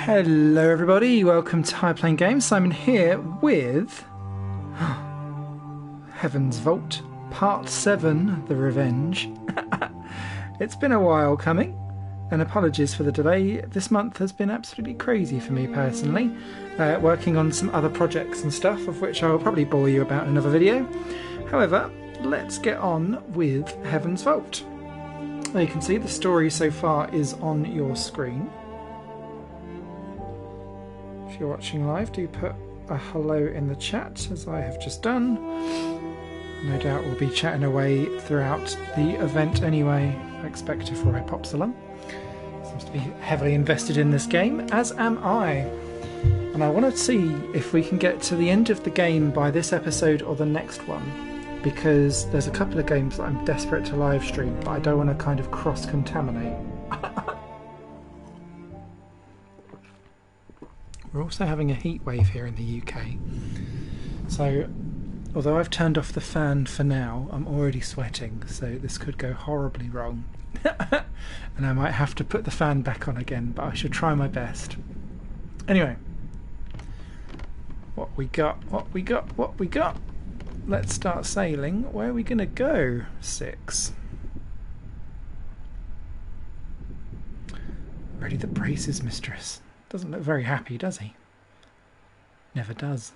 Hello everybody, welcome to High Playing Games. Simon here with Heaven's Vault Part 7, The Revenge. It's been a while coming, and apologies for the delay. This month has been absolutely crazy for me personally, working on some other projects and stuff, of which I will probably bore you about in another video. However, let's get on with Heaven's Vault. Now you can see the story so far is on your screen. If you're watching live, do put a hello in the chat, as I have just done. No doubt we'll be chatting away throughout the event anyway, I expect, if Roy pops along. Seems to be heavily invested in this game, as am I. And I want to see if we can get to the end of the game by this episode or the next one, because there's a couple of games that I'm desperate to live stream, but I don't want to kind of cross-contaminate. We're also having a heat wave here in the UK, so although I've turned off the fan for now, I'm already sweating, so this could go horribly wrong. And I might have to put the fan back on again, but I should try my best. Anyway, what we got. Let's start sailing. Where are we going to go? 6. Ready the braces, mistress. Doesn't look very happy, does he? Never does.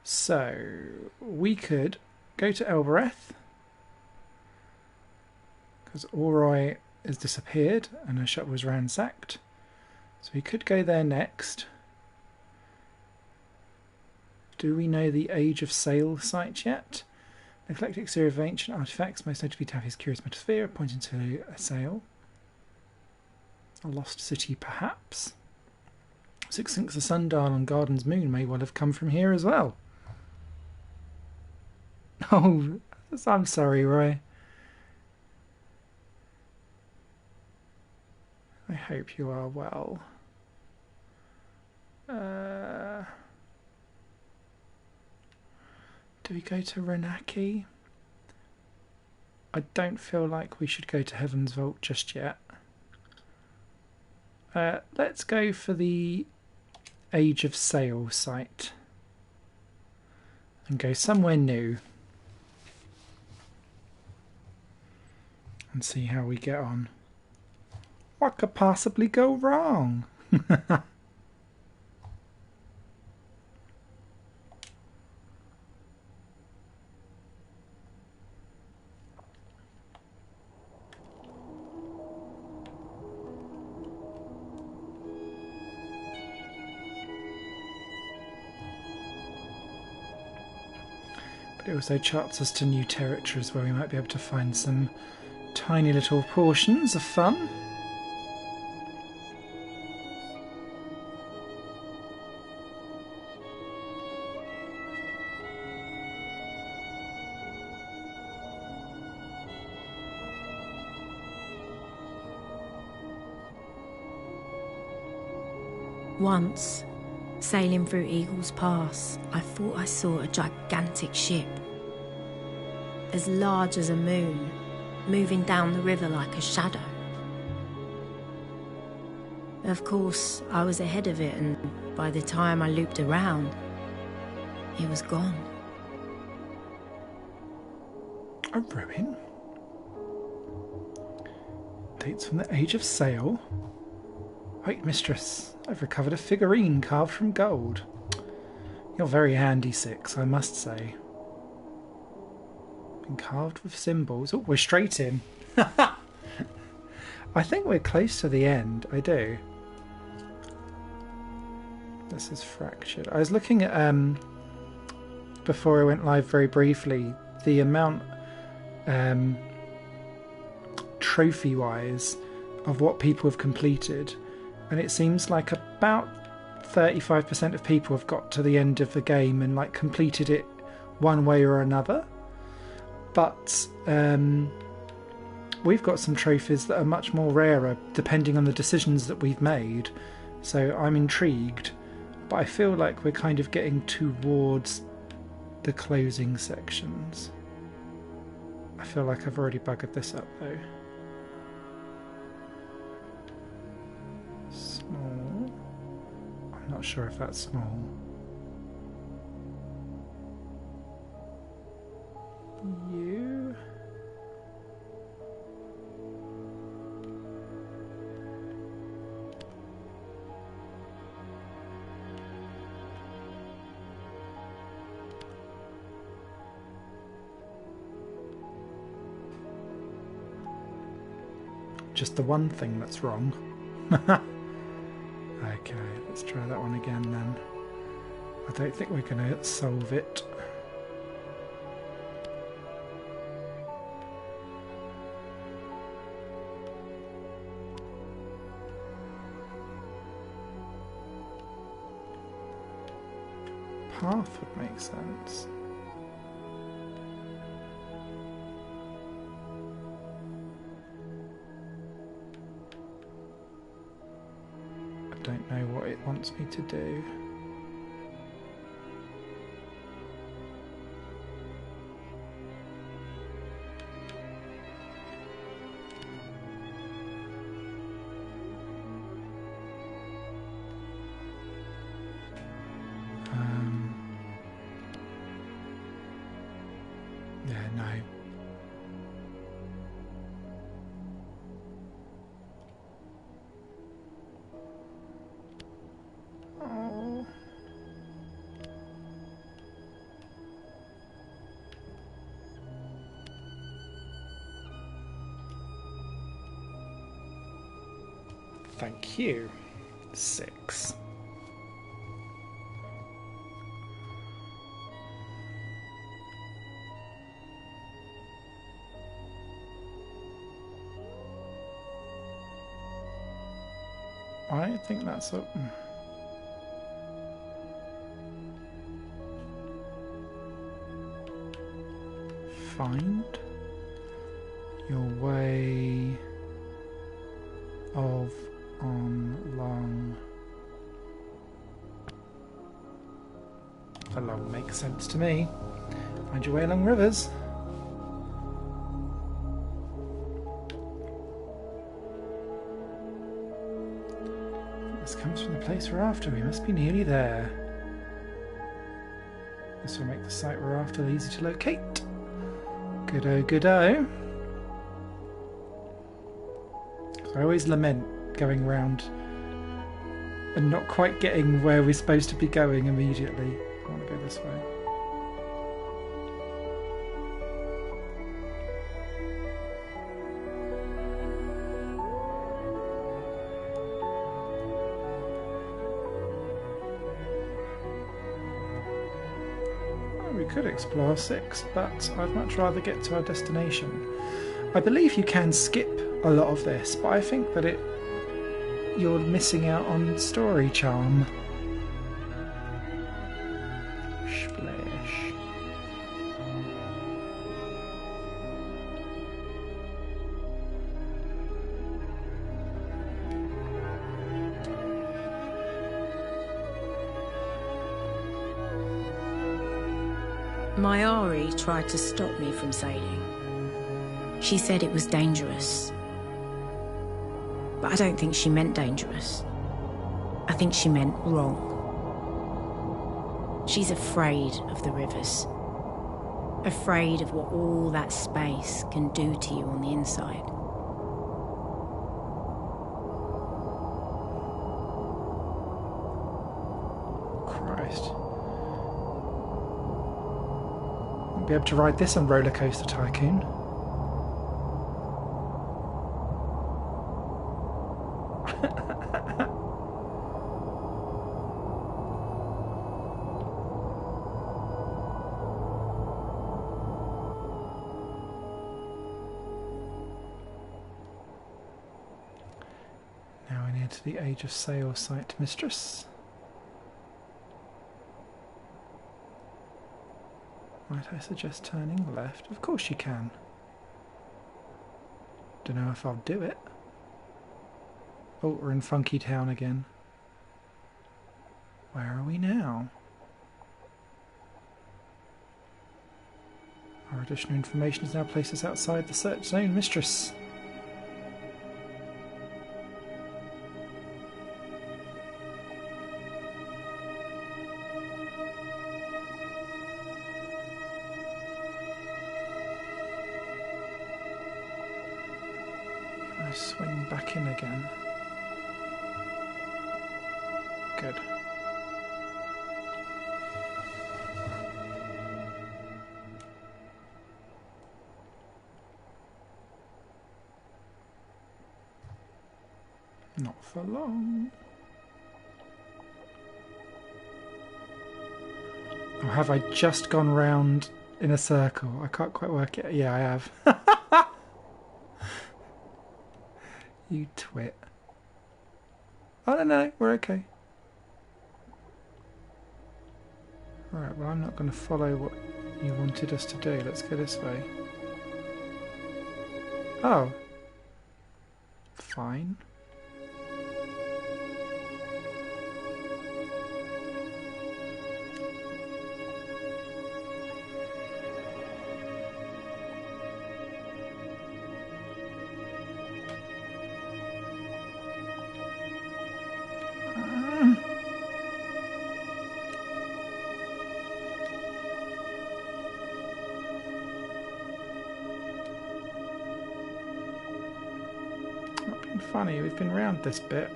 So, we could go to Elbereth, because Oroi has disappeared and her shop was ransacked. So we could go there next. Do we know the Age of Sail site yet? An eclectic series of ancient artifacts, most notably Taffy's curious metasphere, pointing to a sail. A lost city, perhaps. Six Sinks of Sundial and Garden's Moon may well have come from here as well. Oh, I'm sorry, Roy. I hope you are well. Do we go to Renaki? I don't feel like we should go to Heaven's Vault just yet. Let's go for the Age of Sail site and go somewhere new and see how we get on. What could possibly go wrong? It also charts us to new territories where we might be able to find some tiny little portions of fun. Once, sailing through Eagle's Pass, I thought I saw a gigantic ship, as large as a moon, moving down the river like a shadow. Of course, I was ahead of it, and by the time I looped around, it was gone. A ruin? Dates from the Age of Sail? Wait, mistress, I've recovered a figurine carved from gold. You're very handy, Six, I must say. Been carved with symbols. Oh, we're straight in. I think we're close to the end. I do. This is fractured. I was looking at, before I went live very briefly, the amount, trophy-wise, of what people have completed. And it seems like about 35% of people have got to the end of the game and like completed it one way or another. But we've got some trophies that are much more rarer depending on the decisions that we've made. So I'm intrigued, but I feel like we're kind of getting towards the closing sections. I feel like I've already buggered this up though. Small. I'm not sure if that's small. You. Just the one thing that's wrong. Okay, let's try that one again then. I don't think we're going to solve it. Path would make sense. I don't know what it wants me to do. Yeah, no. Oh. Thank you. 6. I think that's up. Find your way of along. Along makes sense to me. Find your way along rivers. This comes from the place we're after. We must be nearly there. This will make the site we're after easy to locate. Good-o, good-o. I always lament going round and not quite getting where we're supposed to be going immediately. I want to go this way. We could explore 6, but I'd much rather get to our destination. I believe you can skip a lot of this, but I think that you're missing out on story charm. Splash. My Ari tried to stop me from sailing. She said it was dangerous. But I don't think she meant dangerous. I think she meant wrong. She's afraid of the rivers. Afraid of what all that space can do to you on the inside. Christ. Won't be able to ride this on Roller Coaster Tycoon. Now we're near to the Age of Sail site, Mistress. Might I suggest turning left? Of course you can. Don't know if I'll do it. Oh, we're in Funky Town again. Where are we now? Our additional information has now placed us outside the search zone, Mistress. Can I swing back in again? Good. Not for long. Or have I just gone round in a circle? I can't quite work it. Yeah, I have. You twit. Oh, no, we're okay. Right, well, I'm not going to follow what you wanted us to do. Let's go this way. Oh. Fine. Funny, we've been round this bit.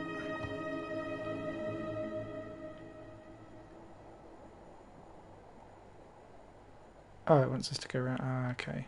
Oh, it wants us to go around. Ah, okay.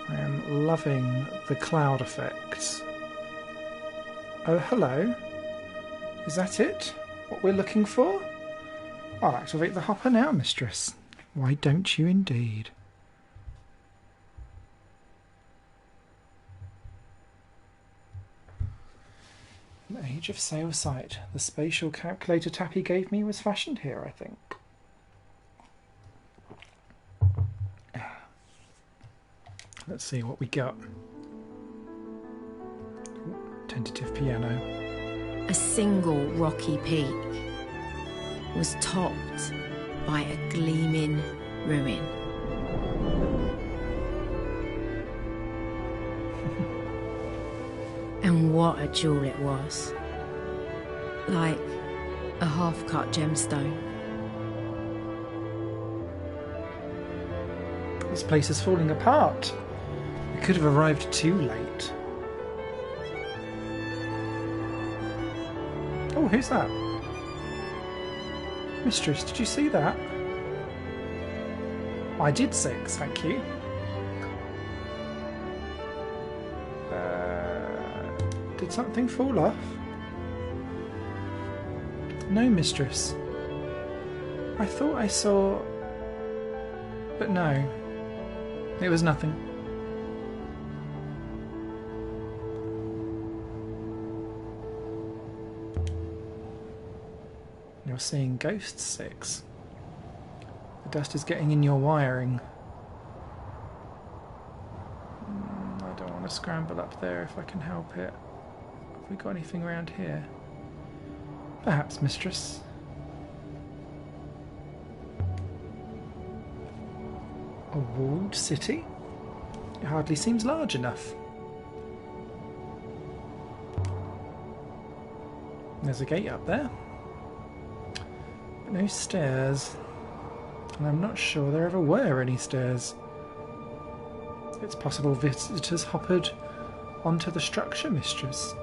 I am loving the cloud effects. Oh, hello. Is that it? What we're looking for? I'll activate the hopper now, Mistress. Why don't you indeed? An age of sail sight. The spatial calculator tap he gave me was fashioned here, I think. Let's see what we got. Tentative piano. A single rocky peak was topped by a gleaming ruin. And what a jewel it was. Like a half-cut gemstone. This place is falling apart. We could have arrived too late. Oh, who's that? Mistress, did you see that? I did 6, thank you. Did something fall off? No, Mistress. I thought I saw... But no. It was nothing. You're seeing ghosts, 6. The dust is getting in your wiring. I don't want to scramble up there if I can help it. Have we got anything around here? Perhaps, Mistress. A walled city? It hardly seems large enough. There's a gate up there. But no stairs. And I'm not sure there ever were any stairs. It's possible visitors hoppered onto the structure, Mistress.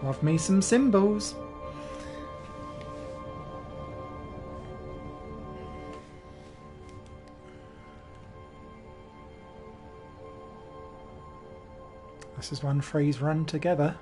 Love me some symbols. This is one phrase run together.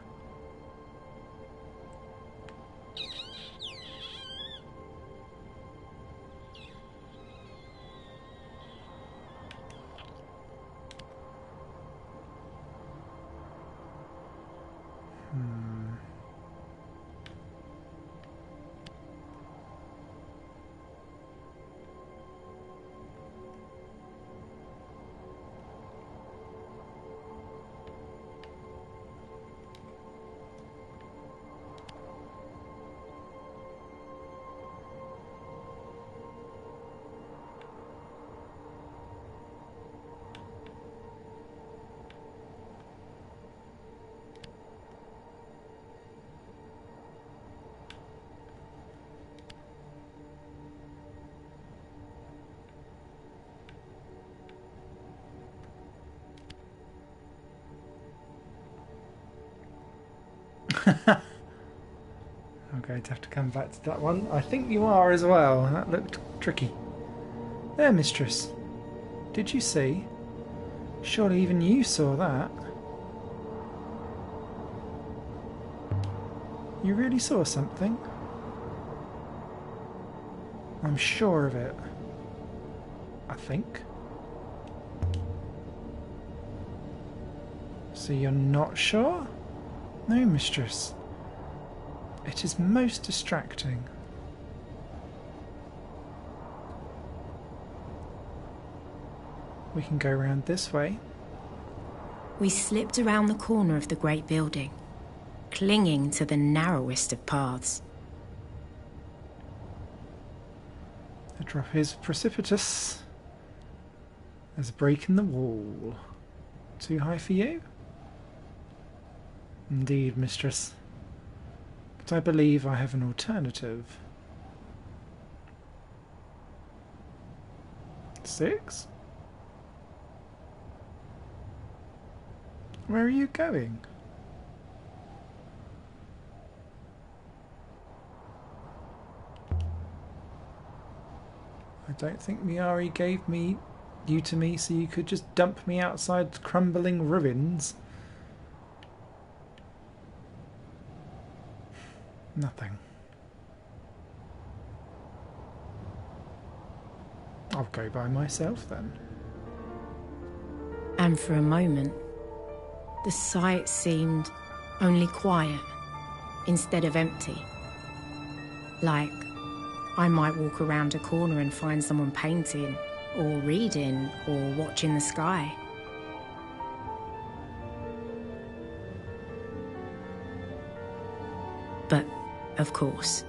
might have to come back to that one. I think you are as well. That looked tricky. There, mistress. Did you see? Surely even you saw that. You really saw something? I'm sure of it. I think. So you're not sure? No, mistress. It is most distracting. We can go round this way. We slipped around the corner of the great building, clinging to the narrowest of paths. The drop is precipitous. There's a break in the wall. Too high for you? Indeed, mistress. But I believe I have an alternative. 6? Where are you going? I don't think Miari gave you to me so you could just dump me outside crumbling ruins. Nothing. I'll go by myself then. And for a moment, the sight seemed only quiet instead of empty. Like I might walk around a corner and find someone painting, or reading, or watching the sky. But, of course,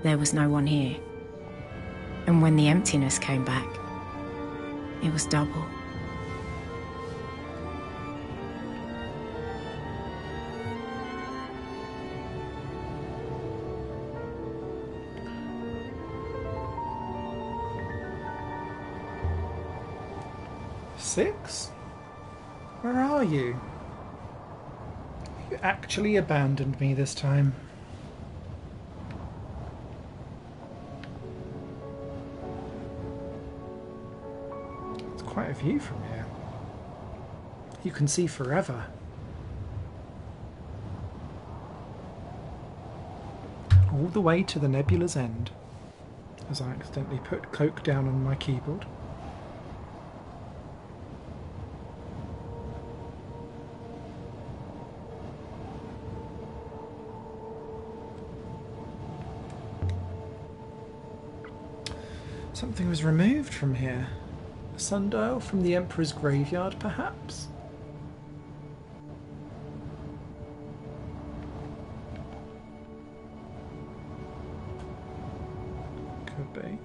there was no one here. And when the emptiness came back, it was double. Six? Where are you? You actually abandoned me this time. It's quite a view from here. You can see forever. All the way to the nebula's end, as I accidentally put Coke down on my keyboard. Something was removed from here. A sundial from the Emperor's graveyard, perhaps? Could be.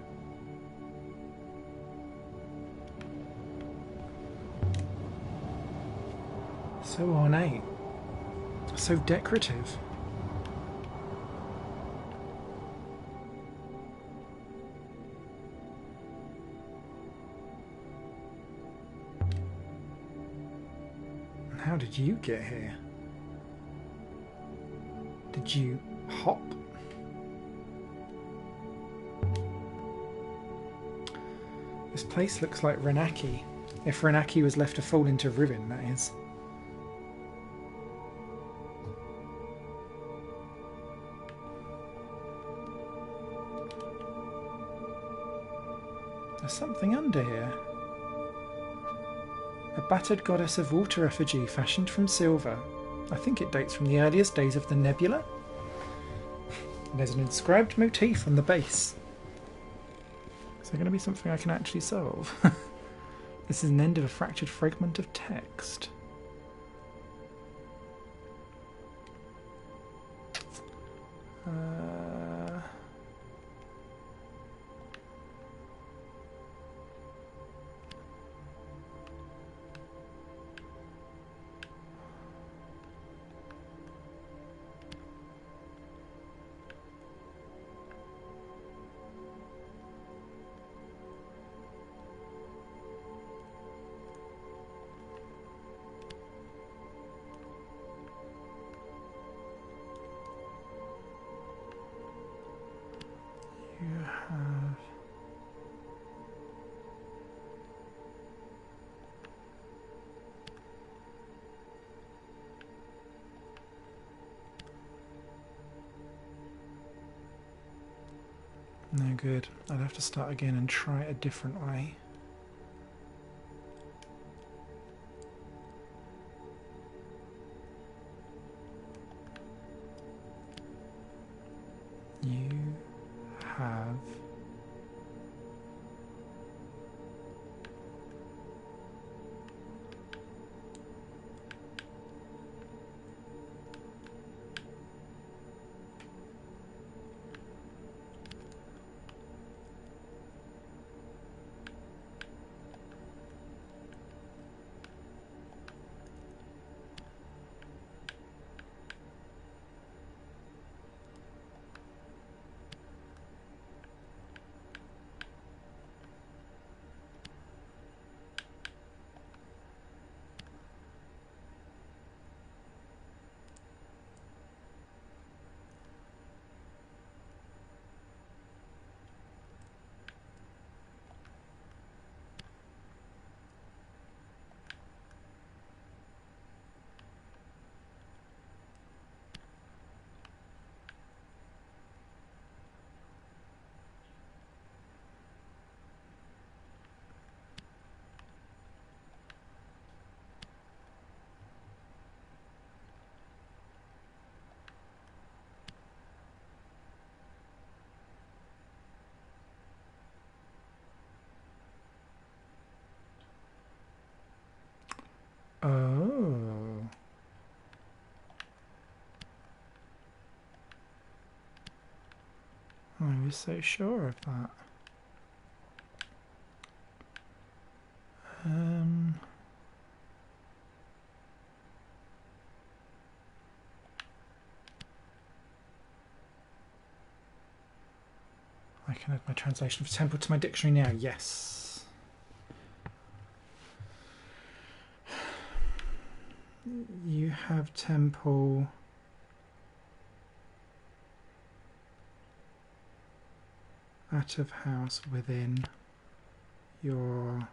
So ornate. So decorative. How did you get here? Did you hop? This place looks like Renaki. If Renaki was left to fall into ruin, that is. There's something under here. A battered goddess of water effigy fashioned from silver. I think it dates from the earliest days of the nebula. And there's an inscribed motif on the base. Is there going to be something I can actually solve? This is an end of a fractured fragment of text. You have... No good. I'd have to start again and try it a different way. You have... Oh. I was so sure of that. I can add my translation for temple to my dictionary now. Yes. You have temple. Out of house within your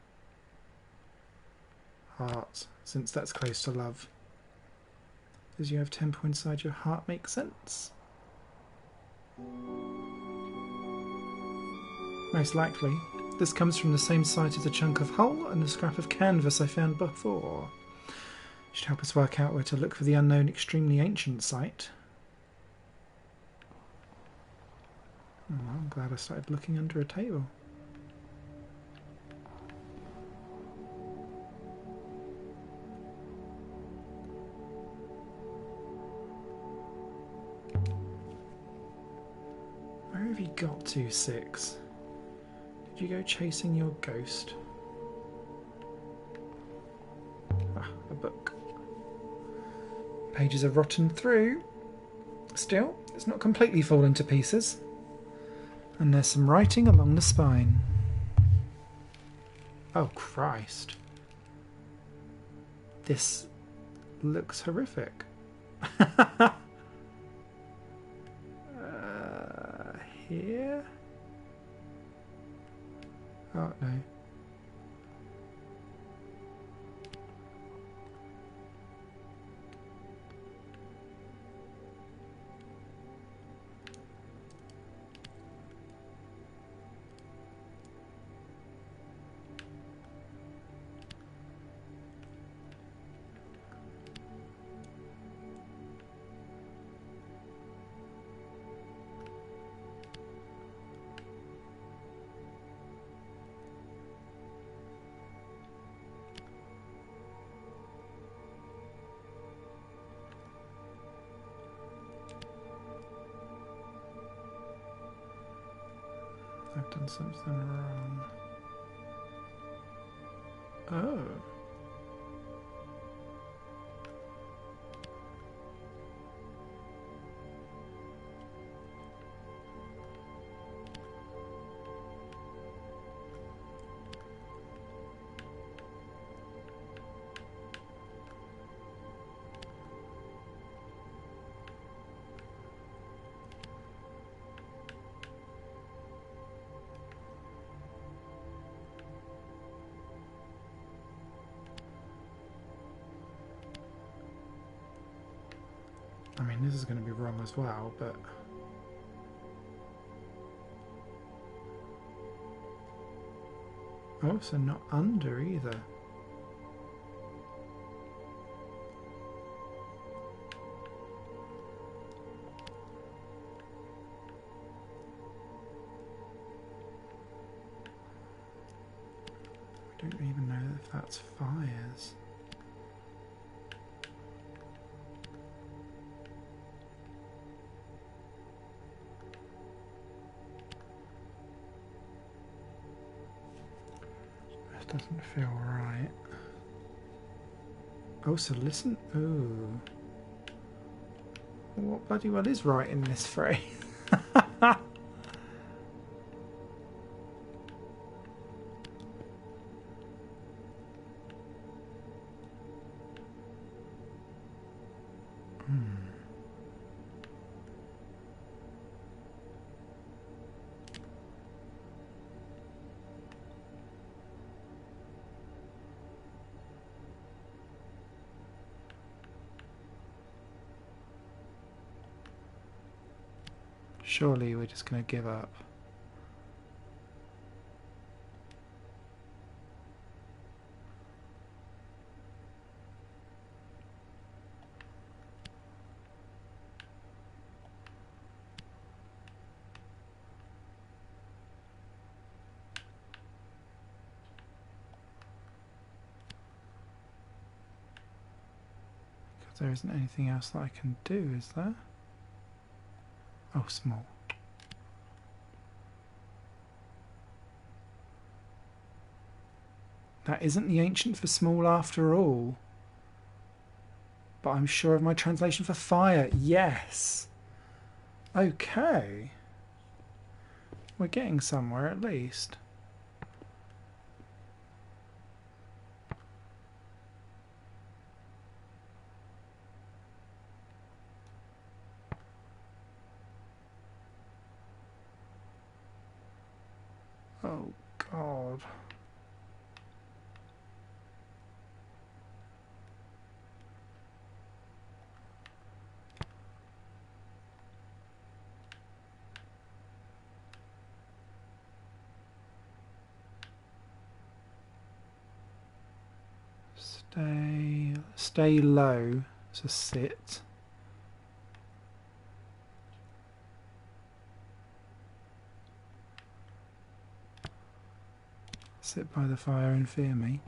heart, since that's close to love. Does you have temple inside your heart make sense? Most likely. This comes from the same site as a chunk of hull and a scrap of canvas I found before. Should help us work out where to look for the unknown extremely ancient site. Oh, I'm glad I started looking under a table. Where have you got to, Six? Did you go chasing your ghost? Ah, a book. Pages are rotten through. Still, it's not completely fallen to pieces. And there's some writing along the spine. Oh, Christ. This looks horrific. Here? Oh, no. I've done something wrong. Oh. I mean, this is going to be wrong as well, but... Oh, so not under either. I don't even know if that's fires. This doesn't feel right. Oh, so listen. Oh. What bloody well is right in this phrase? Surely we're just going to give up. Because there isn't anything else that I can do, is there? Oh, small. That isn't the ancient for small after all. But I'm sure of my translation for fire. Yes. Okay. We're getting somewhere at least. Oh, God. Stay low. So sit. Sit by the fire and fear me.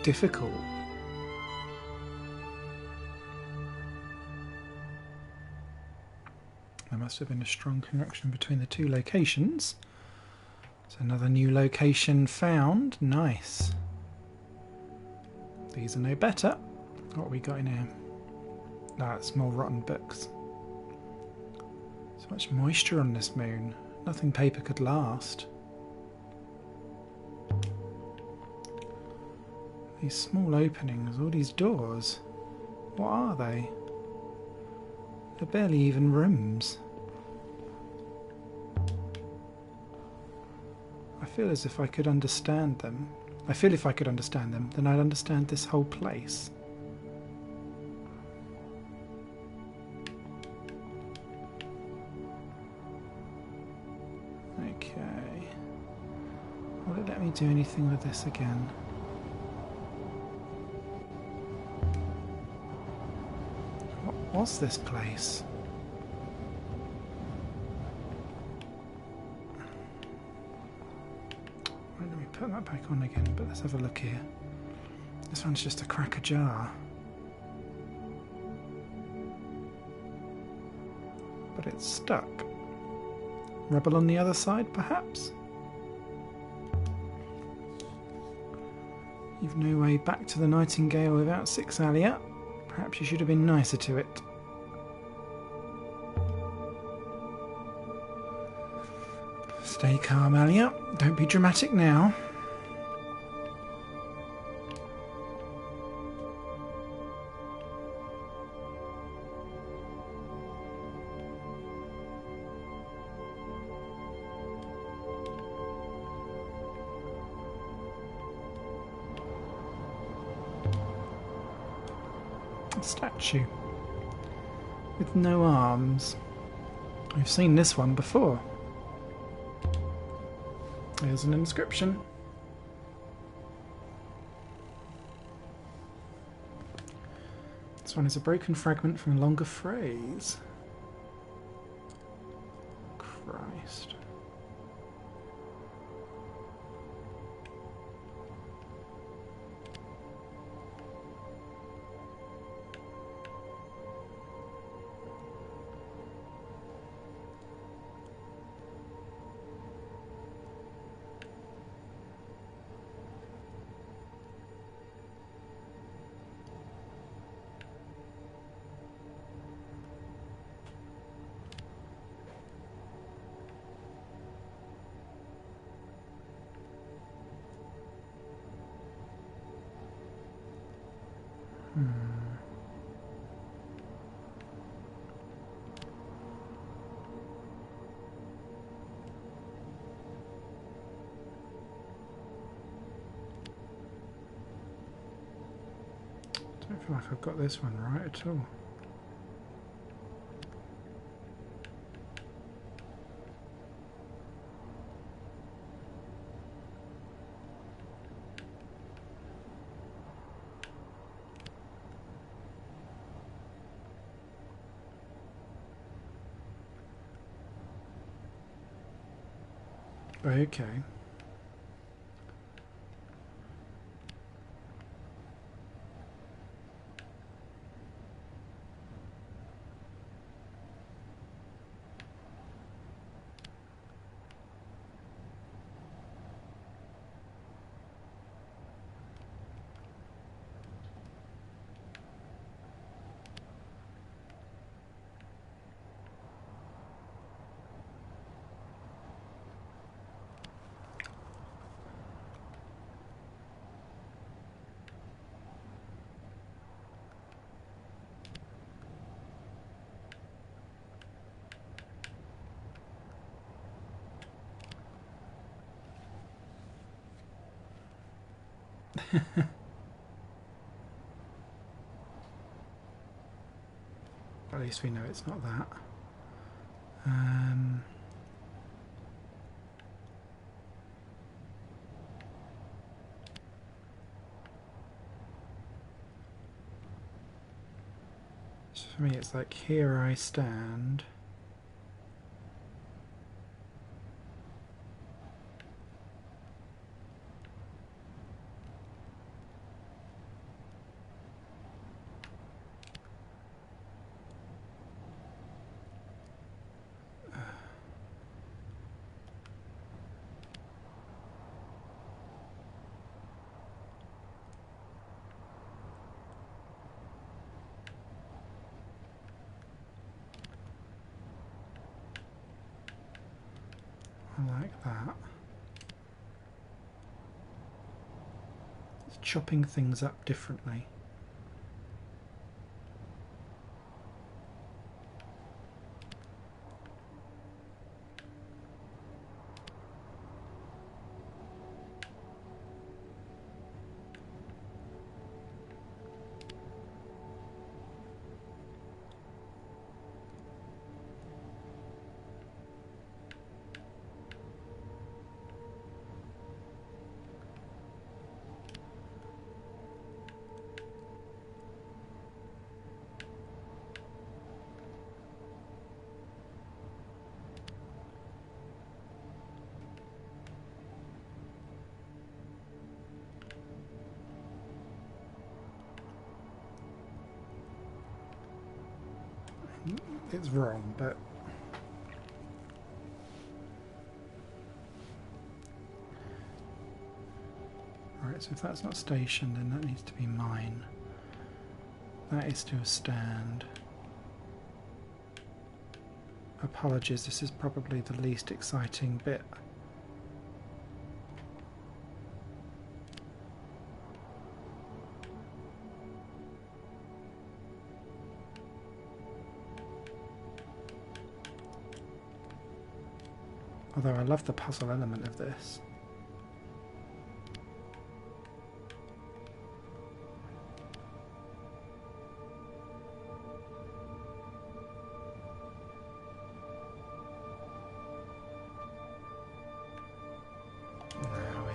Difficult. There must have been a strong connection between the two locations. So another new location found. Nice. These are no better. What have we got in here? That's more rotten books. So much moisture on this moon. Nothing paper could last. These small openings, all these doors. What are they? They're barely even rooms. I feel as if I could understand them. I feel if I could understand them, then I'd understand this whole place. Okay. Will it let me do anything with this again? What was this place? Right, let me put that back on again, but let's have a look here. This one's just a cracker jar. But it's stuck. Rubble on the other side, perhaps? You've no way back to the Nightingale without 6 Alia. Perhaps you should have been nicer to it. Stay calm, Alia. Don't be dramatic now. A statue with no arms. We've seen this one before. There's an inscription. This one is a broken fragment from a longer phrase. Christ. I don't feel like I've got this one right at all. Okay. At least we know it's not that. So for me it's like, here I stand. Like that. It's chopping things up differently. It's wrong, but right, so if that's not station, then that needs to be mine. That is to a stand. Apologies, this is probably the least exciting bit. Although I love the puzzle element of this.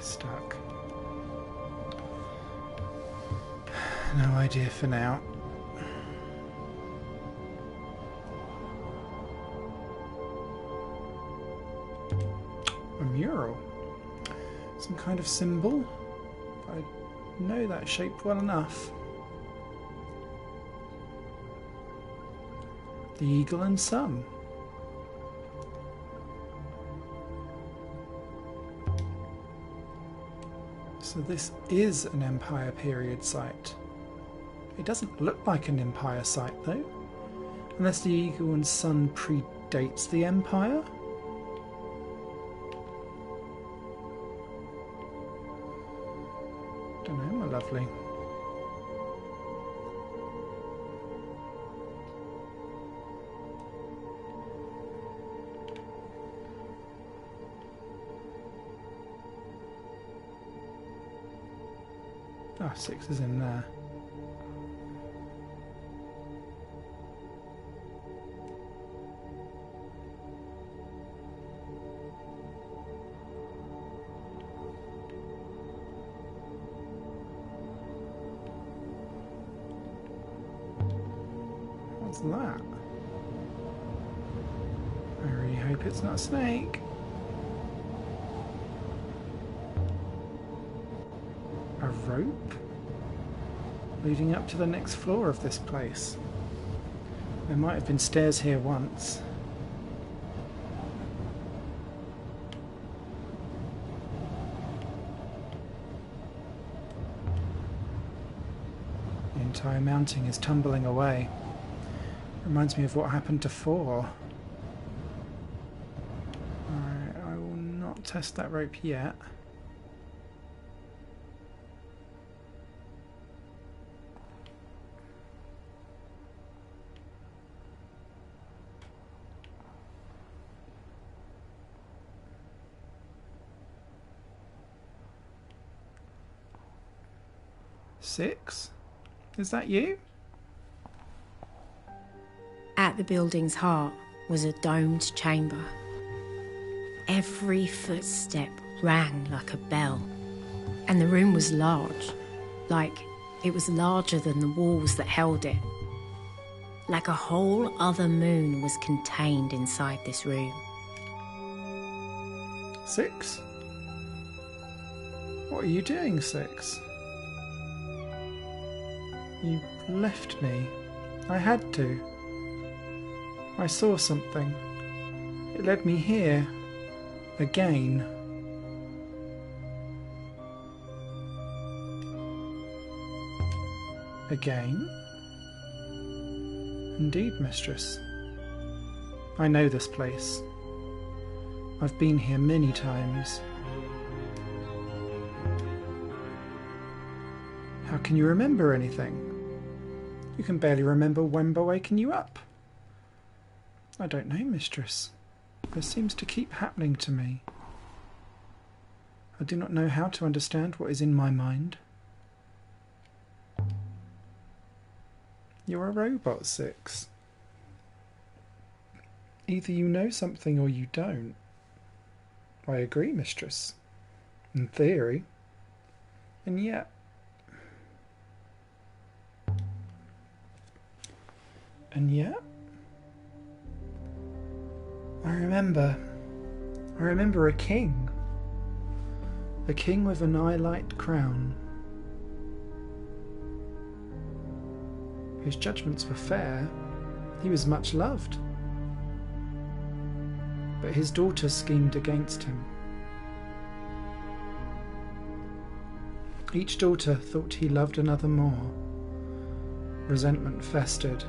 Stuck. No idea for now. A mural. Some kind of symbol. I know that shape well enough. The eagle and sun. So this is an Empire period site. It doesn't look like an Empire site though, unless the eagle and sun predates the Empire. Don't know, my lovely. Ah, 6 is in there. What's that? I really hope it's not a snake. A rope leading up to the next floor of this place. There might have been stairs here once. The entire mounting is tumbling away. Reminds me of what happened to 4. Alright, I will not test that rope yet. Six? Is that you? At the building's heart was a domed chamber. Every footstep rang like a bell, and the room was large, like it was larger than the walls that held it. Like a whole other moon was contained inside this room. 6? What are you doing, 6? You left me. I had to. I saw something. It led me here. Again. Again? Indeed, mistress. I know this place. I've been here many times. How can you remember anything? You can barely remember Wemba waking you up. I don't know, mistress. This seems to keep happening to me. I do not know how to understand what is in my mind. You're a robot, 6. Either you know something or you don't. I agree, mistress. In theory. And yet... I remember a king. A king with an eye-light crown. His judgments were fair. He was much loved. But his daughter schemed against him. Each daughter thought he loved another more. Resentment festered,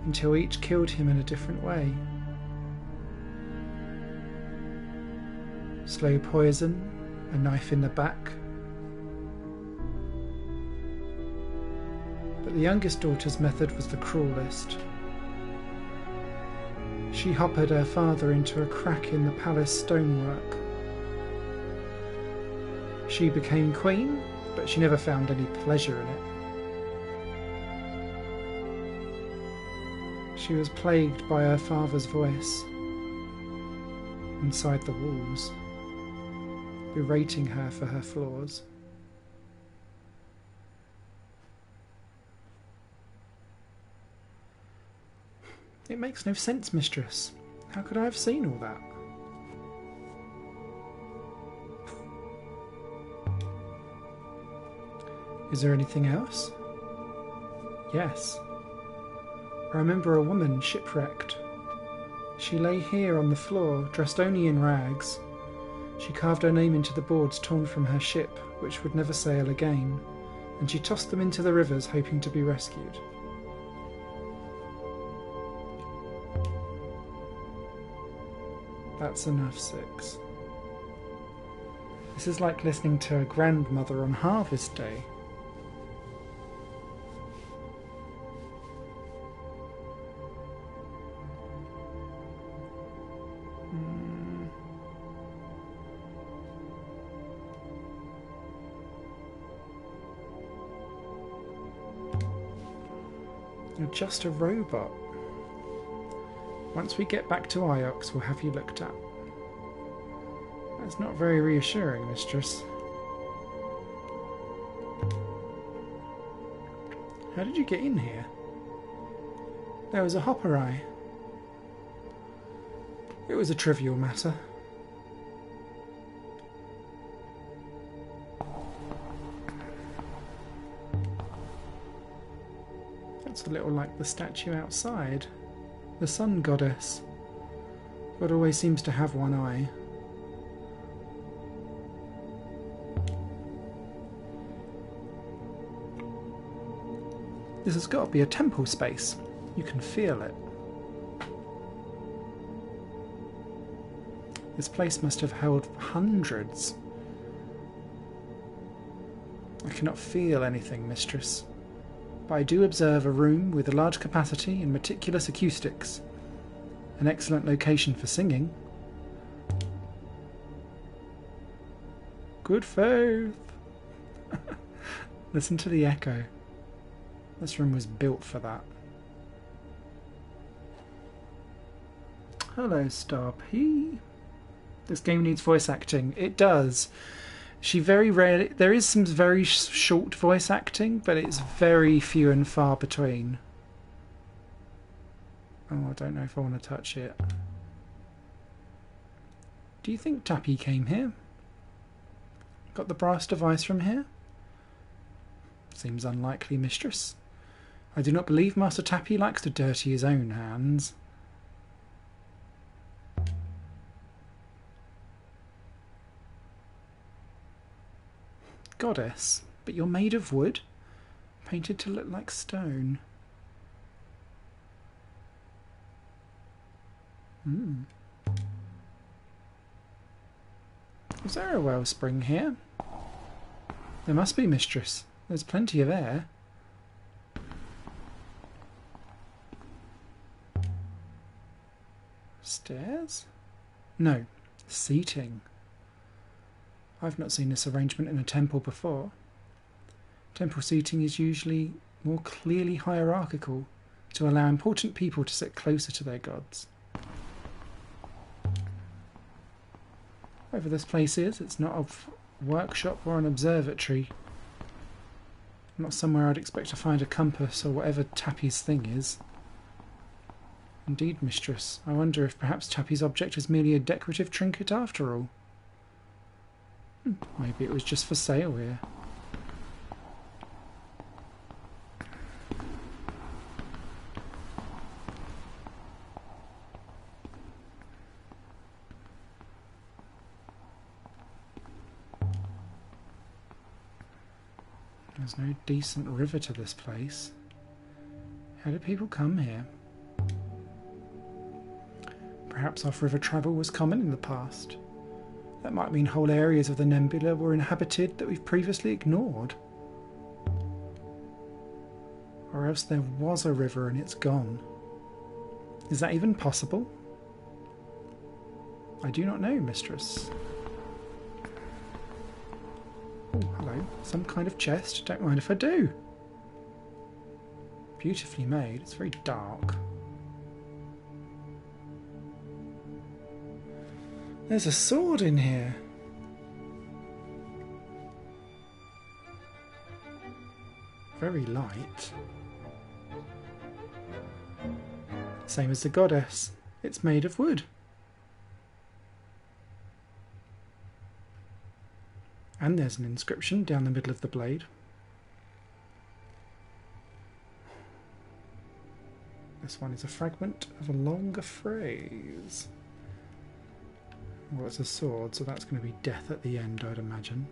until each killed him in a different way. Slow poison, a knife in the back. But the youngest daughter's method was the cruelest. She hoppered her father into a crack in the palace stonework. She became queen, but she never found any pleasure in it. She was plagued by her father's voice inside the walls. berating her for her flaws. It makes no sense, mistress. How could I have seen all that? Is there anything else? Yes. I remember a woman shipwrecked. She lay here on the floor, dressed only in rags. She carved her name into the boards torn from her ship, which would never sail again, and she tossed them into the rivers, hoping to be rescued. That's enough, 6. This is like listening to a grandmother on Harvest Day. You're just a robot. Once we get back to Iox, we'll have you looked at. That's not very reassuring, mistress. How did you get in here? There was a hopper eye. It was a trivial matter. That's a little like the statue outside. The sun goddess. God always seems to have one eye. This has got to be a temple space. You can feel it. This place must have held hundreds. I cannot feel anything, mistress. But I do observe a room with a large capacity and meticulous acoustics. An excellent location for singing. Good faith. Listen to the echo. This room was built for that. Hello, Star P. This game needs voice acting. It does. She very rarely... There is some very short voice acting, but it's very few and far between. Oh, I don't know if I want to touch it. Do you think Tappy came here? Got the brass device from here? Seems unlikely, mistress. I do not believe Master Tappy likes to dirty his own hands. Goddess, but you're made of wood, painted to look like stone. Is there a wellspring here? There must be, mistress. There's plenty of air. Stairs? No, seating. I've not seen this arrangement in a temple before. Temple seating is usually more clearly hierarchical to allow important people to sit closer to their gods. Whatever this place is, it's not a workshop or an observatory. Not somewhere I'd expect to find a compass or whatever Tappy's thing is. Indeed, mistress, I wonder if perhaps Tappy's object is merely a decorative trinket after all. Maybe it was just for sale here. There's no decent river to this place. How did people come here? Perhaps off-river travel was common in the past. That might mean whole areas of the nebula were inhabited that we've previously ignored. Or else there was a river and it's gone. Is that even possible? I do not know, mistress. Oh, hello. Some kind of chest. Don't mind if I do. Beautifully made. It's very dark. There's a sword in here. very light. Same as the goddess. It's made of wood. And there's an inscription down the middle of the blade. This one is a fragment of a longer phrase. Well, it's a sword, so that's going to be death at the end, I'd imagine.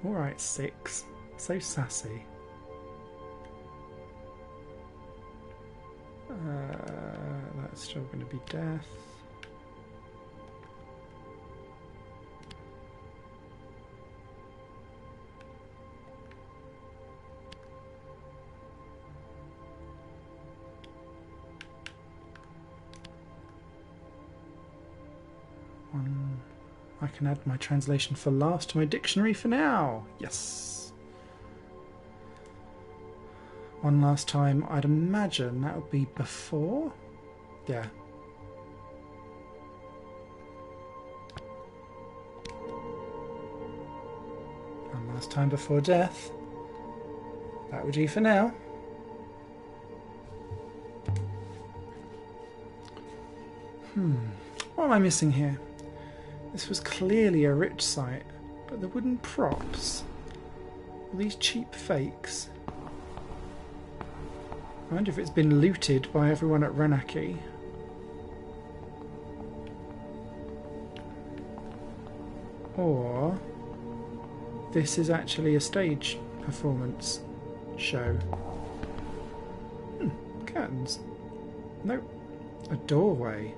Alright, 6. So sassy. That's still going to be death. I can add my translation for last to my dictionary for now. Yes. One last time, I'd imagine that would be before. Yeah. One last time before death. That would do for now. What am I missing here? This was clearly a rich site, but the wooden props, all these cheap fakes. I wonder if it's been looted by everyone at Renaki. Or this is actually a stage performance show. Curtains. Nope. A doorway.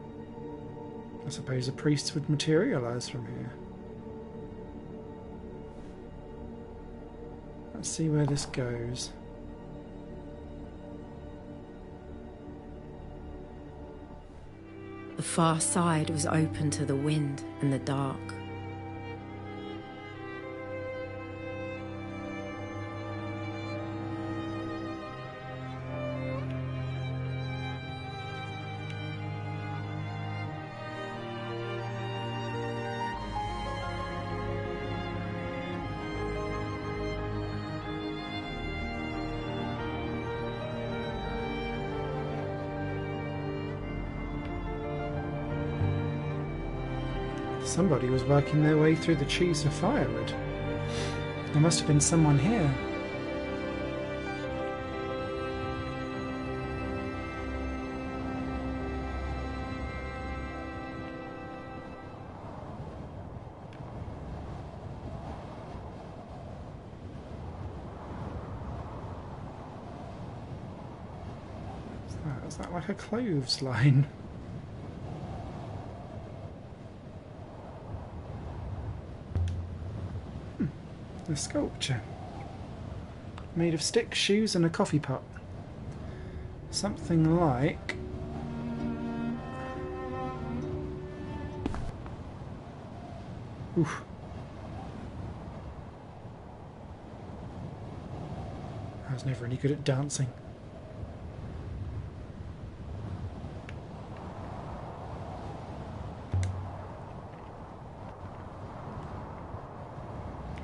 I suppose a priest would materialise from here. Let's see where this goes. The far side was open to the wind and the dark. Somebody was working their way through the trees for firewood. There must have been someone here. Is that like a clothesline? A sculpture made of sticks, shoes and a coffee pot. Something like oof. I was never any good at dancing.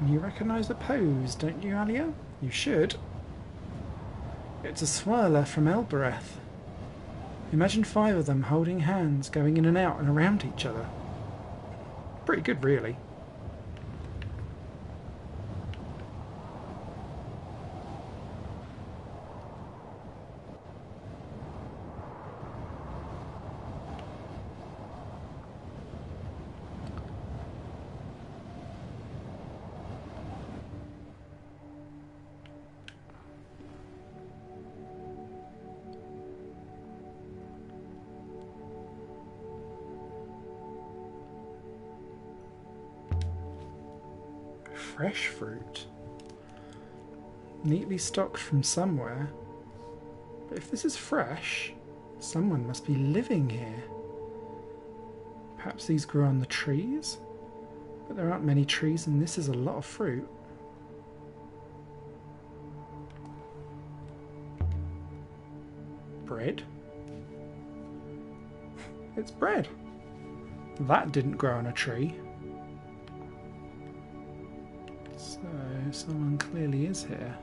You recognise the pose, don't you, Alia? You should. It's a swirler from Elbereth. Imagine 5 of them holding hands, going in and out and around each other. Pretty good, really. Fresh fruit. Neatly stocked from somewhere. But if this is fresh, someone must be living here. Perhaps these grew on the trees? But there aren't many trees and this is a lot of fruit. Bread? It's bread. That didn't grow on a tree. So someone clearly is here.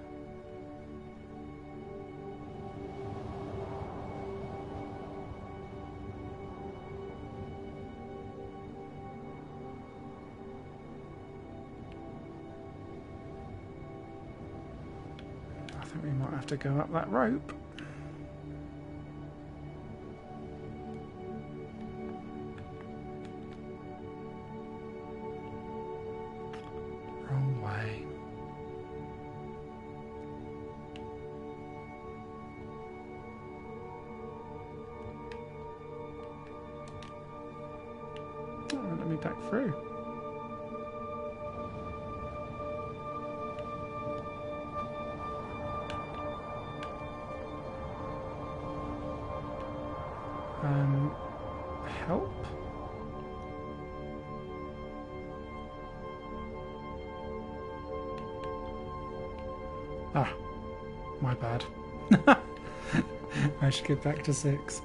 I think we might have to go up that rope. Wrong way. Oh, let me back through. Help? Ah, my bad. I should get back to 6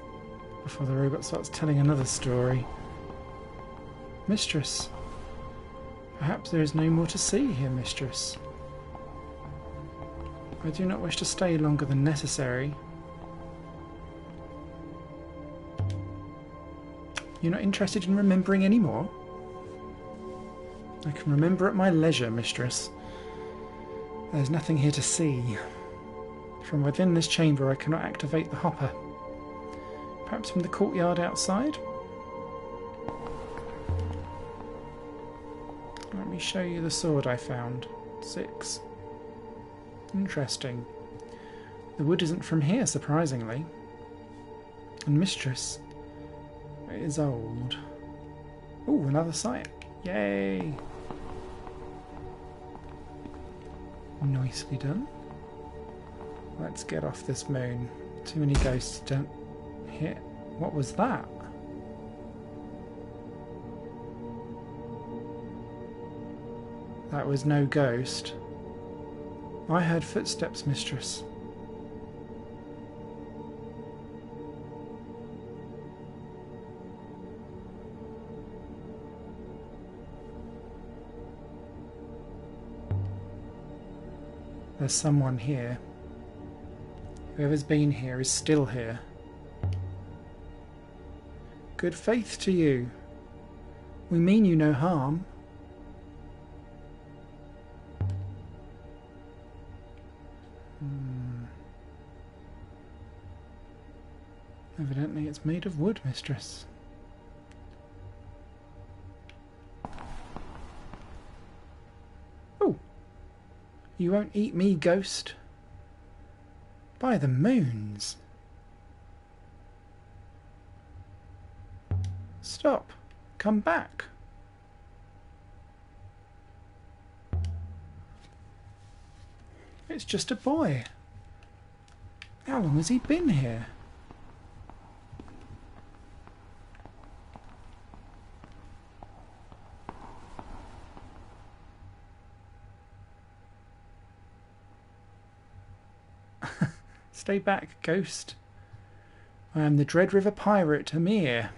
before the robot starts telling another story. Mistress. Perhaps there is no more to see here, mistress. I do not wish to stay longer than necessary. You're not interested in remembering any more? I can remember at my leisure, mistress. There's nothing here to see. From within this chamber I cannot activate the hopper. Perhaps from the courtyard outside? Let me show you the sword I found. 6. Interesting. The wood isn't from here, surprisingly. And mistress, it is old. Ooh, another sight. Yay! Nicely done. Let's get off this moon. Too many ghosts don't hit. What was that? That was no ghost. I heard footsteps, mistress. There's someone here. Whoever's been here is still here. Good faith to you. We mean you no harm. Evidently it's made of wood, mistress. Oh! You won't eat me, ghost. By the moons. Stop. Come back. It's just a boy. How long has he been here? Stay back, ghost. I am the Dread River pirate, Amir.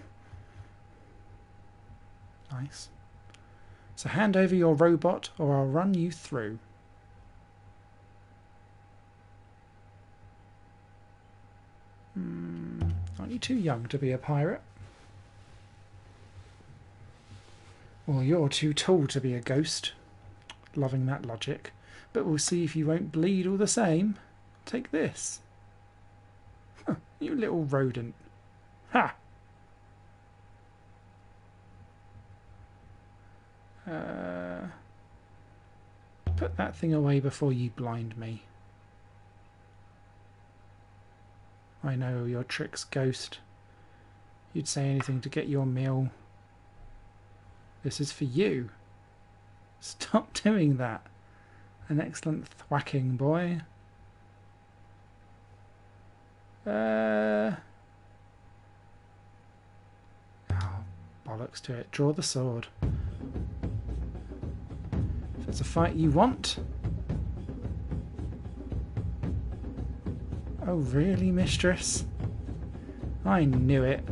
Nice. So hand over your robot or I'll run you through. Aren't you too young to be a pirate? Well, you're too tall to be a ghost. Loving that logic. But we'll see if you won't bleed all the same. Take this. Huh, you little rodent. Ha! Put that thing away before you blind me. I know your tricks, ghost. You'd say anything to get your meal. This is for you. Stop doing that. An excellent thwacking, boy. Oh, bollocks to it. Draw the sword. If it's a fight you want. Oh, really, mistress? I knew it.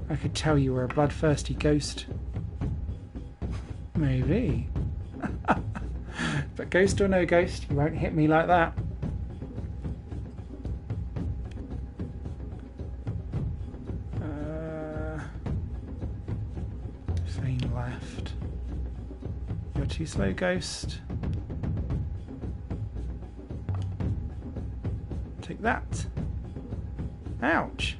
I could tell you were a bloodthirsty ghost. Maybe. But ghost or no ghost, you won't hit me like that. Feign left. You're too slow, ghost. Take that. Ouch.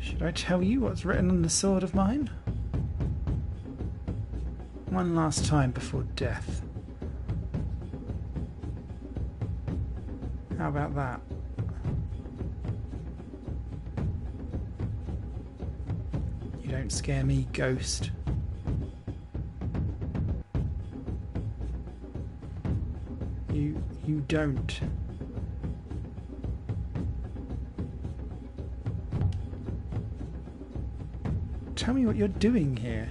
Should I tell you what's written on the sword of mine? One last time before death. How about that? You don't scare me, ghost. You don't. Tell me what you're doing here.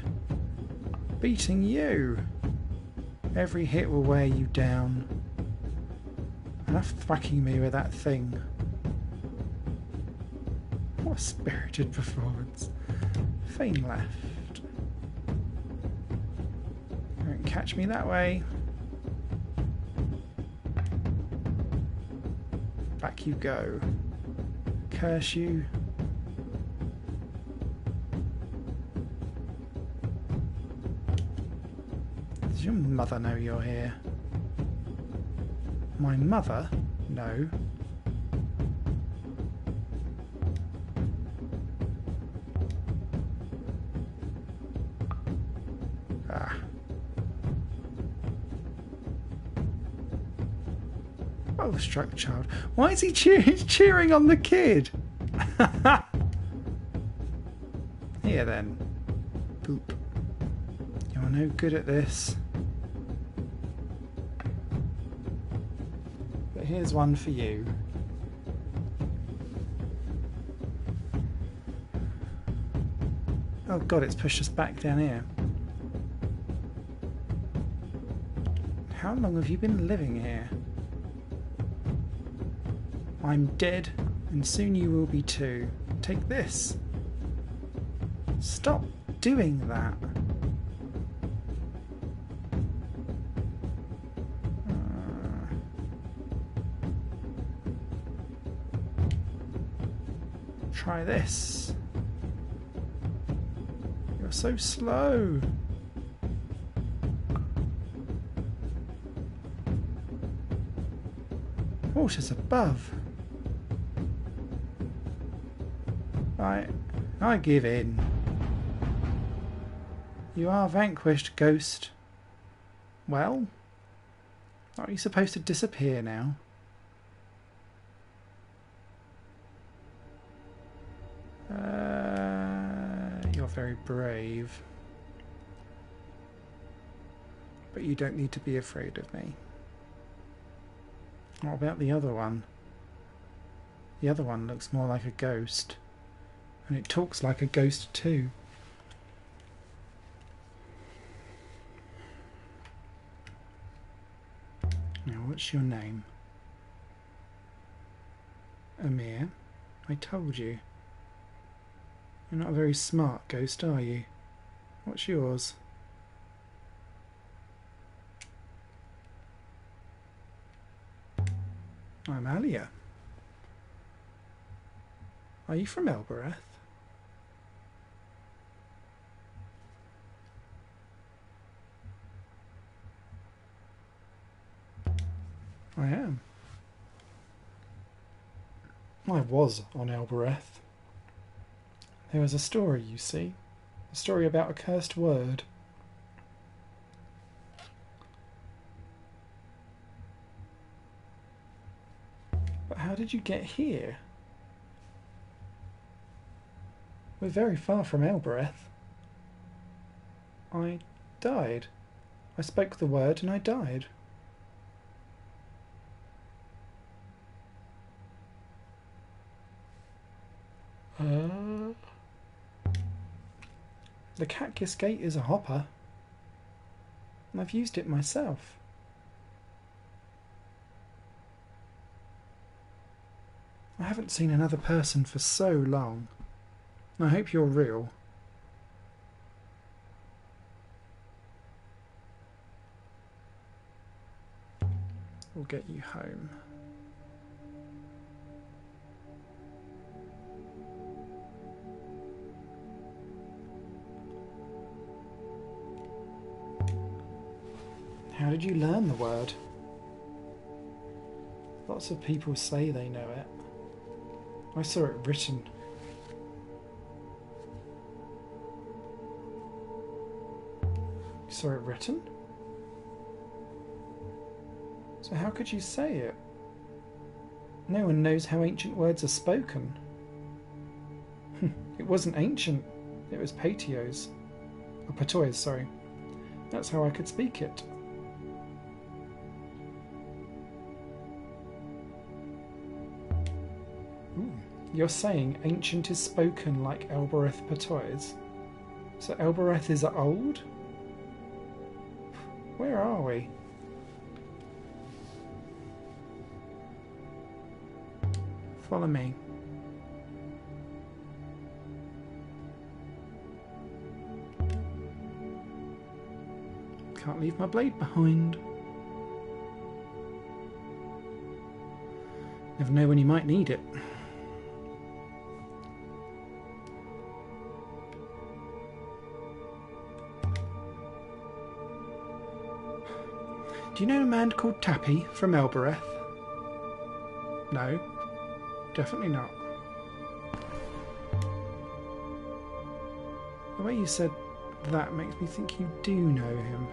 Beating you. Every hit will wear you down. Enough thwacking me with that thing. What a spirited performance. Feign left. Don't catch me that way. Back you go. Curse you. Does your mother know you're here? My mother? No. Ah. Oh, struck the child. Why is he cheering on the kid? Here then. Boop. You're no good at this. But here's one for you. Oh god, it's pushed us back down here. How long have you been living here? I'm dead, and soon you will be too. Take this. Stop doing that. Try this. You're so slow. Water's above. I give in. You are vanquished, ghost. Well, aren't you supposed to disappear now? You're very brave. But you don't need to be afraid of me. What about the other one? The other one looks more like a ghost. And it talks like a ghost too. Now, what's your name? Amir? I told you. You're not a very smart ghost, are you? What's yours? I'm Alia. Are you from Elbereth? I am. I was on Elbereth. There was a story, you see. A story about a cursed word. But how did you get here? We're very far from Elbereth. I died. I spoke the word and I died. The Cactus Gate is a hopper. And I've used it myself. I haven't seen another person for so long. I hope you're real. We'll get you home. How did you learn the word? Lots of people say they know it. I saw it written. You saw it written? So how could you say it? No one knows how ancient words are spoken. It wasn't ancient. It was Patio's. Or Patoy's, sorry. That's how I could speak it. You're saying ancient is spoken like Elbereth Patoy's? So Elbereth is old? Where are we? Follow me. Can't leave my blade behind. Never know when you might need it. Do you know a man called Tappy from Elbereth? No, definitely not. The way you said that makes me think you do know him.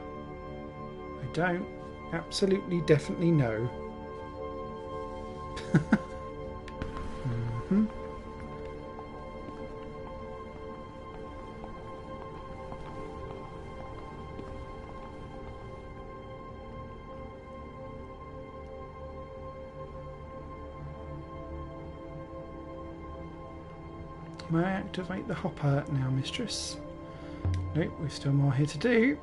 I don't. Absolutely, definitely no. Mm-hmm. May I activate the hopper now, mistress? Nope, we've still more here to do.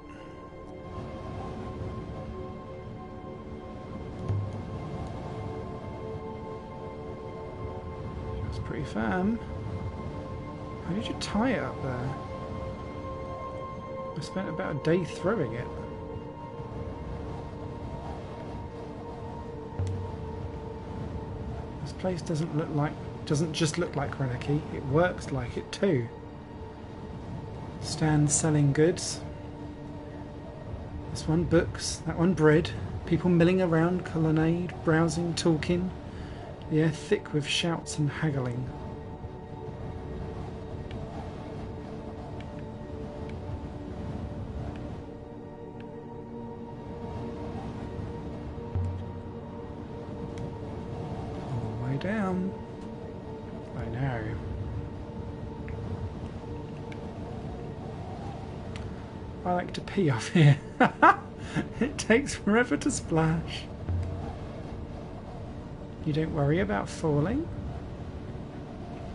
That's pretty firm. How did you tie it up there? I spent about a day throwing it. This place doesn't just look like Renaki, it works like it too. Stands selling goods. This one books, that one bread. People milling around colonnade, browsing, talking. The air thick with shouts and haggling. All the way down. I know. I like to pee off here. It takes forever to splash. You don't worry about falling?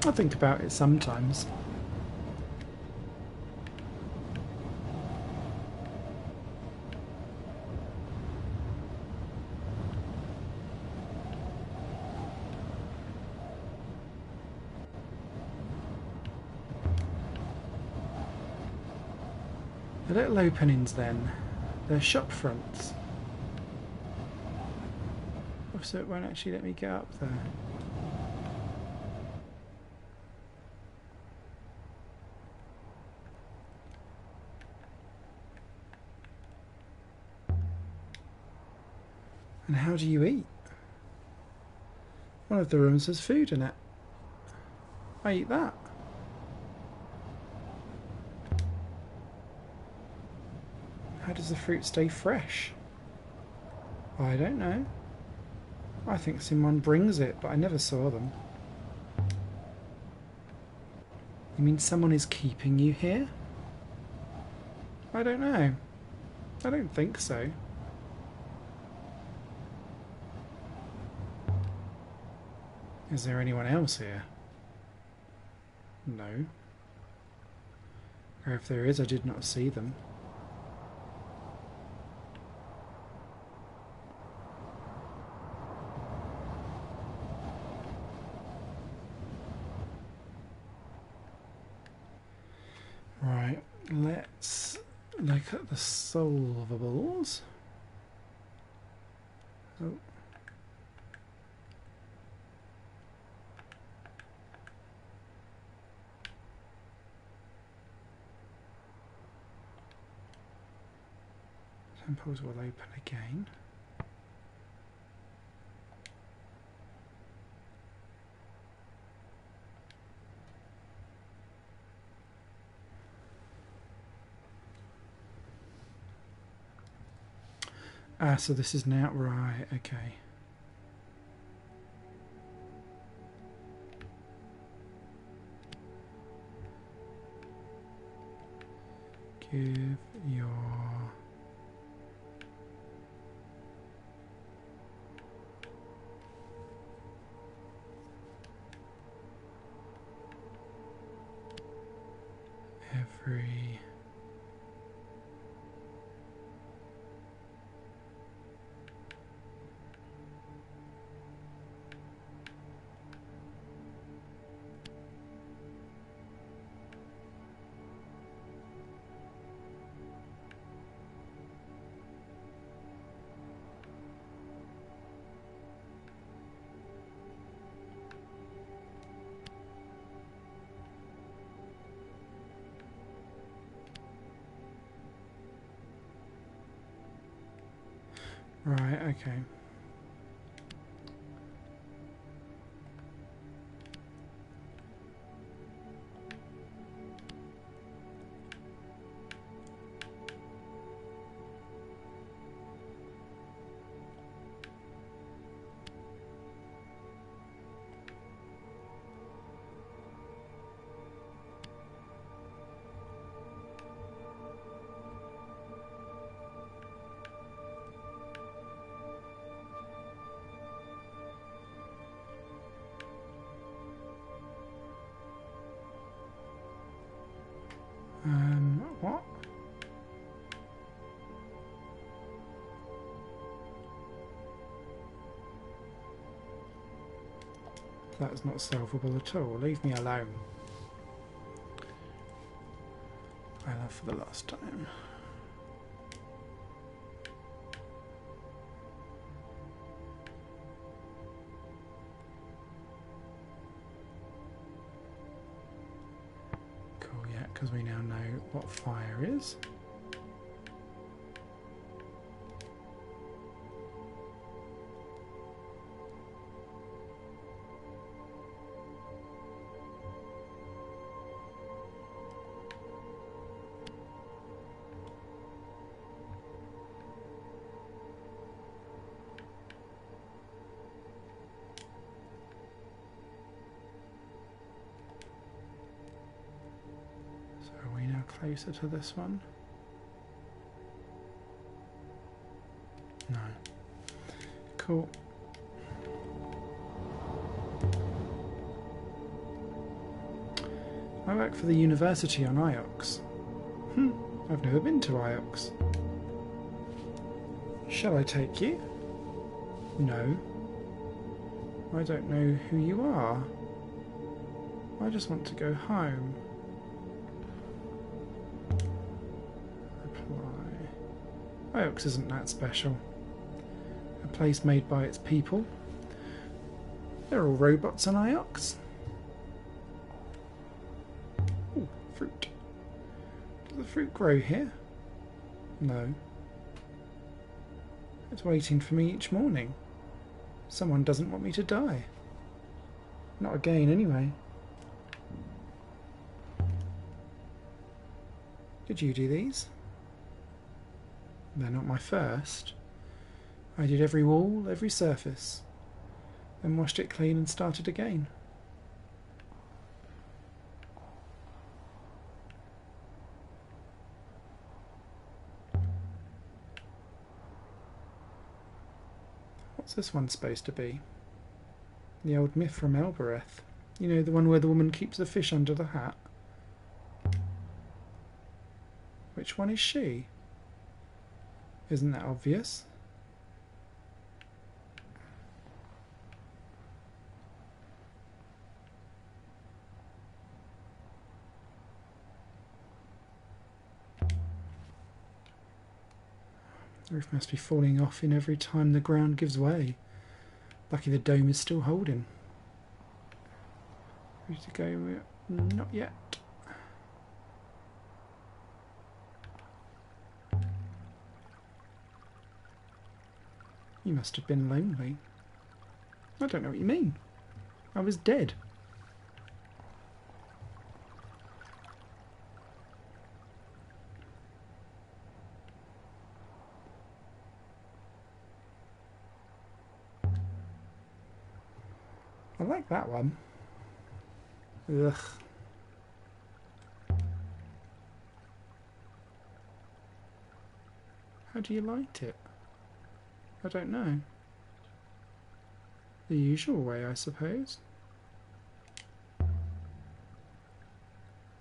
I think about it sometimes. The little openings then, they're shop fronts. So it won't actually let me get up there. And how do you eat? One of the rooms has food in it. I eat that. How does the fruit stay fresh? I don't know. I think someone brings it, but I never saw them. You mean someone is keeping you here? I don't know. I don't think so. Is there anyone else here? No. Or if there is, I did not see them. Right, let's look at the solvables. Oh. Temples will open again. Ah, so this is now, right, okay. Give your every right, okay. What? That's not solvable at all. Leave me alone. I love for the last time. Cool, yeah, because we now know what fire is. Closer to this one? No. Cool. I work for the university on Iox. I've never been to Iox. Shall I take you? No. I don't know who you are. I just want to go home. Iox isn't that special. A place made by its people. They're all robots on Iox. Ooh, fruit. Does the fruit grow here? No. It's waiting for me each morning. Someone doesn't want me to die. Not again, anyway. Did you do these? They're not my first. I did every wall, every surface, then washed it clean and started again. What's this one supposed to be? The old myth from Elbereth. You know, the one where the woman keeps the fish under the hat. Which one is she? Isn't that obvious? The roof must be falling off in every time the ground gives way. Lucky the dome is still holding. Ready to go? Not yet. You must have been lonely. I don't know what you mean. I was dead. I like that one. Ugh. How do you light it? I don't know. The usual way, I suppose. I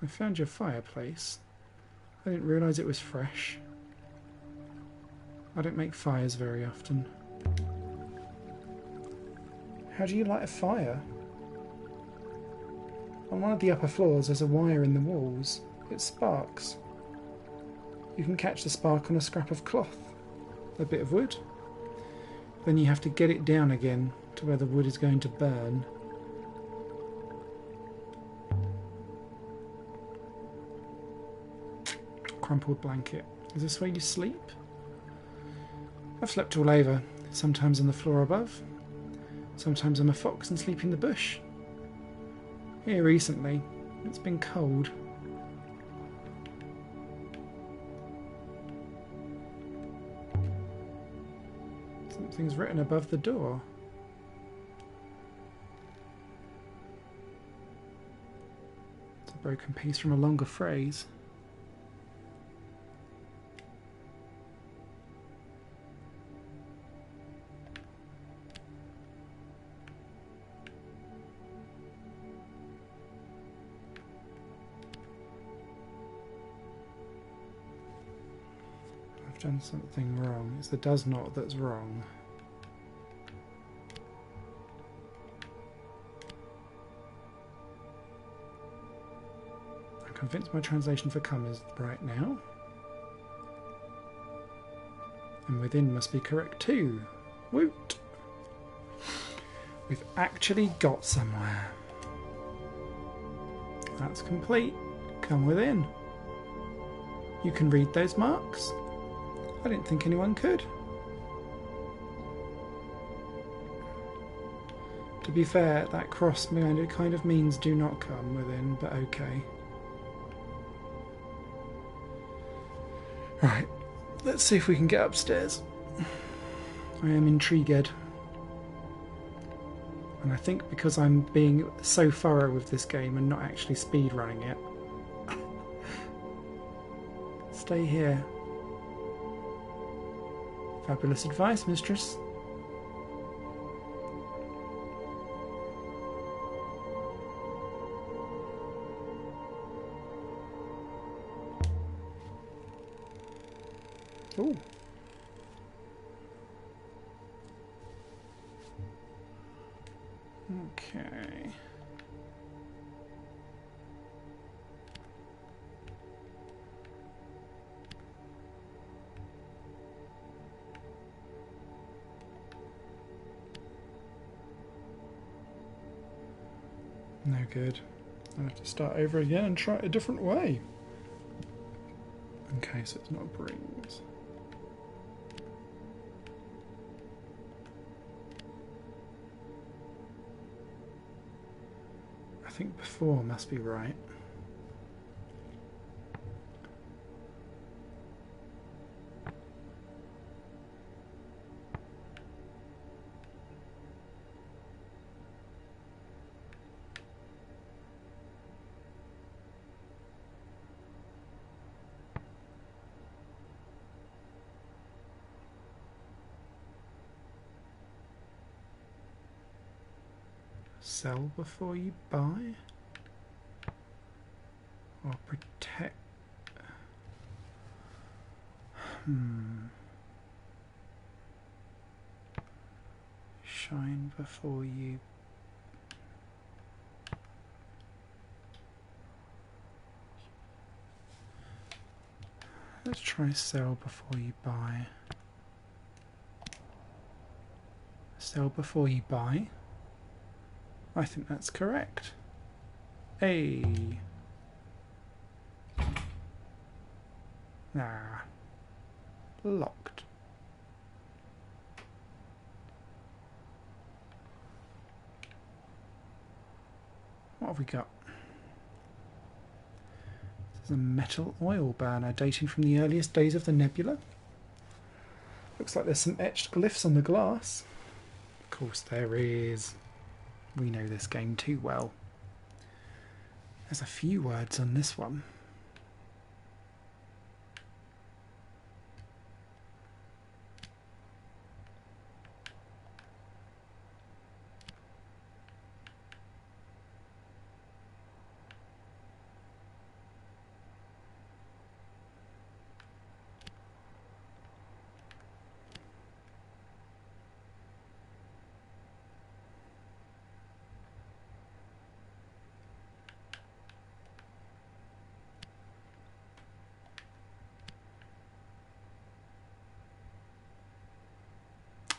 found your fireplace. I didn't realise it was fresh. I don't make fires very often. How do you light a fire? On one of the upper floors there's a wire in the walls. It sparks. You can catch the spark on a scrap of cloth, a bit of wood. Then you have to get it down again to where the wood is going to burn. Crumpled blanket. Is this where you sleep? I've slept all over, sometimes on the floor above. Sometimes I'm a fox and sleep in the bush. Here recently, it's been cold. Something's written above the door. It's a broken piece from a longer phrase. Done something wrong. It's the does not that's wrong. I'm convinced my translation for come is right now. And within must be correct too. Woot! We've actually got somewhere. That's complete. Come within. You can read those marks? I didn't think anyone could. To be fair, that cross behind it kind of means do not come within, but okay. Right, let's see if we can get upstairs. I am intrigued. And I think because I'm being so thorough with this game and not actually speed running it. Stay here. Fabulous advice, mistress. Ooh. Okay. No good. I'll have to start over again and try it a different way. Okay, so it's not brings. I think before must be right. Sell before you buy? Or protect? Shine before you... Let's try sell before you buy. Sell before you buy? I think that's correct. Hey. Nah. Locked. What have we got? This is a metal oil burner dating from the earliest days of the nebula. Looks like there's some etched glyphs on the glass. Of course there is. We know this game too well. There's a few words on this one.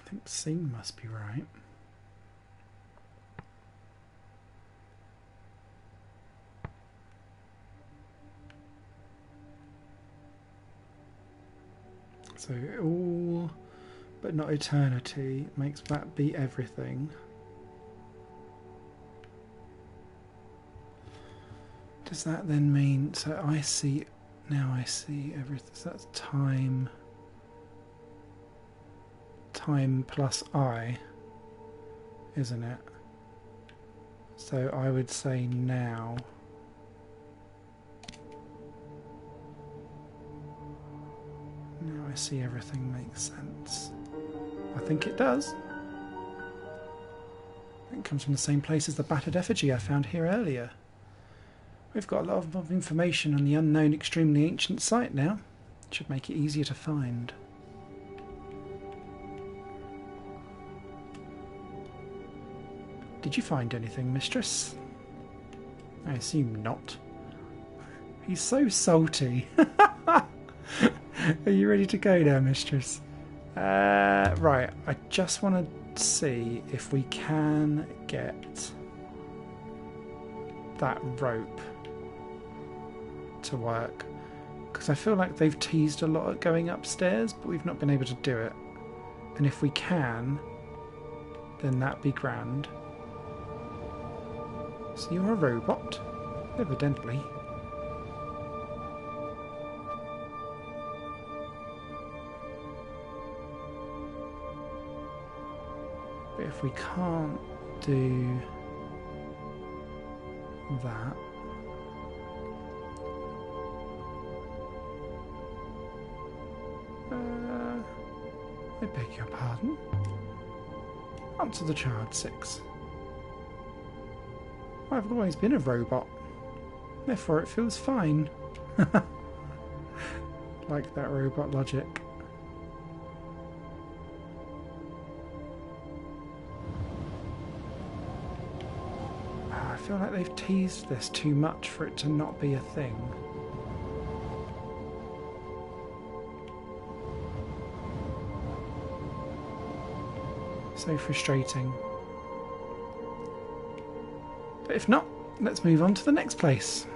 I think C must be right. So all but not eternity makes that be everything. Does that then mean, so I see, now I see everything, so that's time. Time plus I, isn't it? So I would say now. Now I see everything makes sense. I think it does. It comes from the same place as the battered effigy I found here earlier. We've got a lot of information on the unknown extremely ancient site now. It should make it easier to find. Did you find anything, mistress? I assume not. He's so salty. Are you ready to go now, mistress? Right, I just want to see if we can get that rope to work. Because I feel like they've teased a lot at going upstairs, but we've not been able to do it. And if we can, then that'd be grand. So you're a robot, evidently. But if we can't do that, I beg your pardon. Answer the charge, 6. I've always been a robot, therefore it feels fine. Like that robot logic. I feel like they've teased this too much for it to not be a thing. So frustrating. But if not, let's move on to the next place.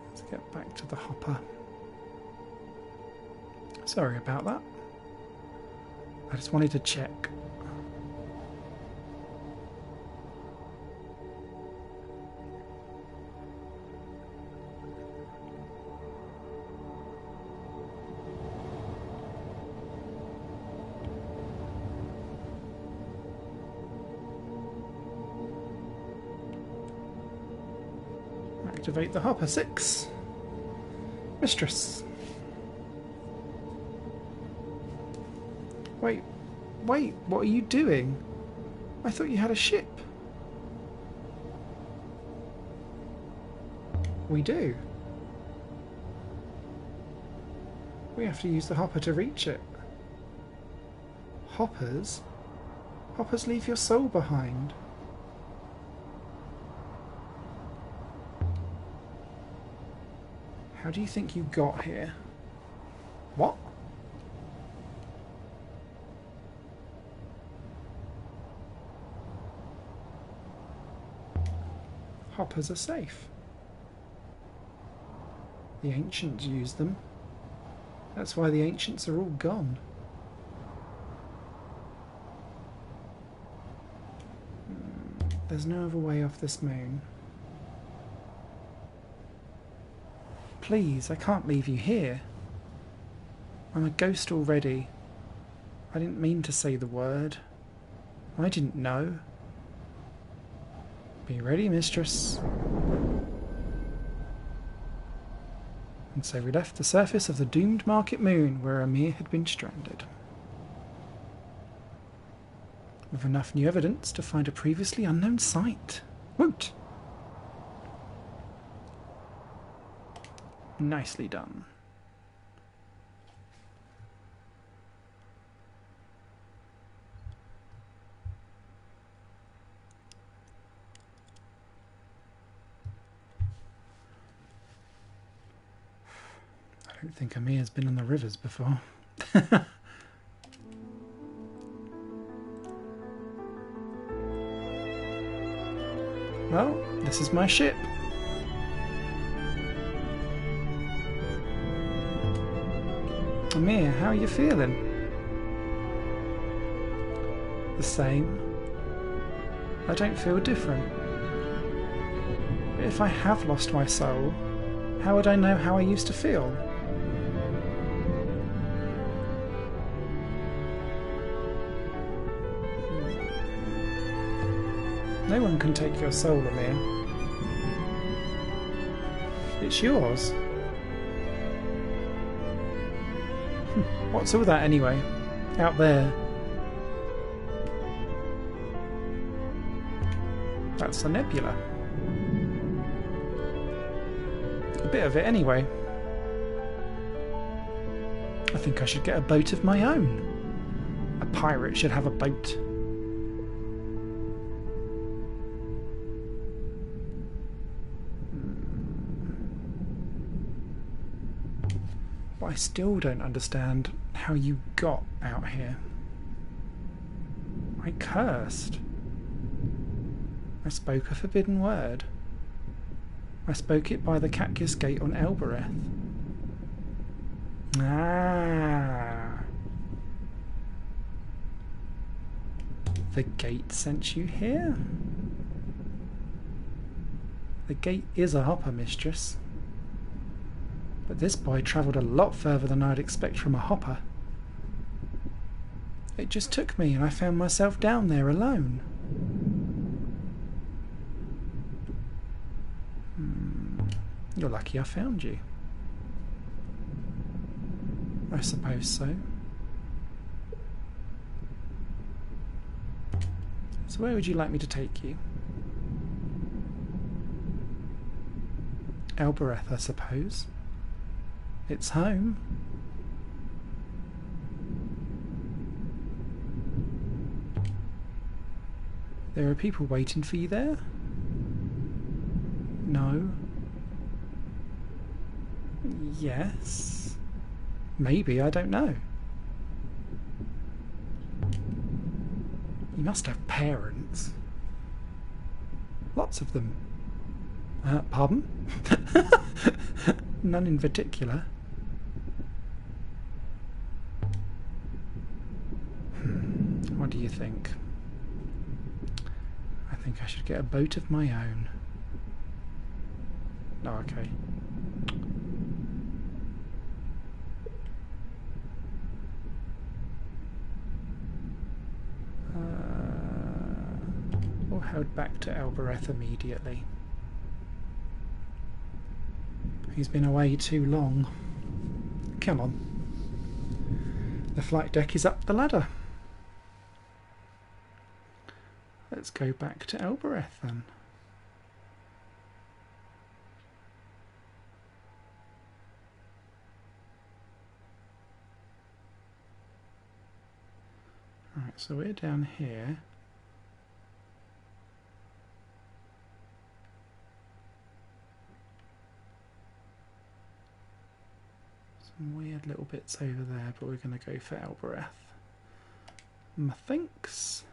Let's get back to the hopper. Sorry about that. I just wanted to check. Activate the hopper, 6. Mistress. Wait, what are you doing? I thought you had a ship. We do. We have to use the hopper to reach it. Hoppers? Hoppers leave your soul behind. How do you think you got here? What? Hoppers are safe. The ancients used them. That's why the ancients are all gone. There's no other way off this moon. Please, I can't leave you here. I'm a ghost already. I didn't mean to say the word. I didn't know. Be ready, mistress. And so we left the surface of the doomed market moon where Amir had been stranded. With enough new evidence to find a previously unknown site. Woot! Nicely done. I don't think Amir's been on the rivers before. Well, this is my ship. Amir, how are you feeling? The same. I don't feel different. But if I have lost my soul, how would I know how I used to feel? No one can take your soul, Amir. It's yours. What's all that anyway? Out there. That's a nebula. A bit of it anyway. I think I should get a boat of my own. A pirate should have a boat. But I still don't understand how you got out here. I cursed. I spoke a forbidden word. I spoke it by the Cactus Gate on Elbereth. Ah. The gate sent you here? The gate is a hopper, mistress. But this boy travelled a lot further than I'd expect from a hopper. It just took me and I found myself down there alone. You're lucky I found you. I suppose so. So where would you like me to take you? Elbereth, I suppose. It's home. There are people waiting for you there? No. Yes. Maybe, I don't know. You must have parents. Lots of them. Pardon? None in particular. What do you think? I think I should get a boat of my own. Oh, okay. We'll head back to Elbereth immediately. He's been away too long. Come on. The flight deck is up the ladder. let's go back to Elbereth then. Right, so we're down here. Some weird little bits over there, but we're going to go for Elbereth. Methinks.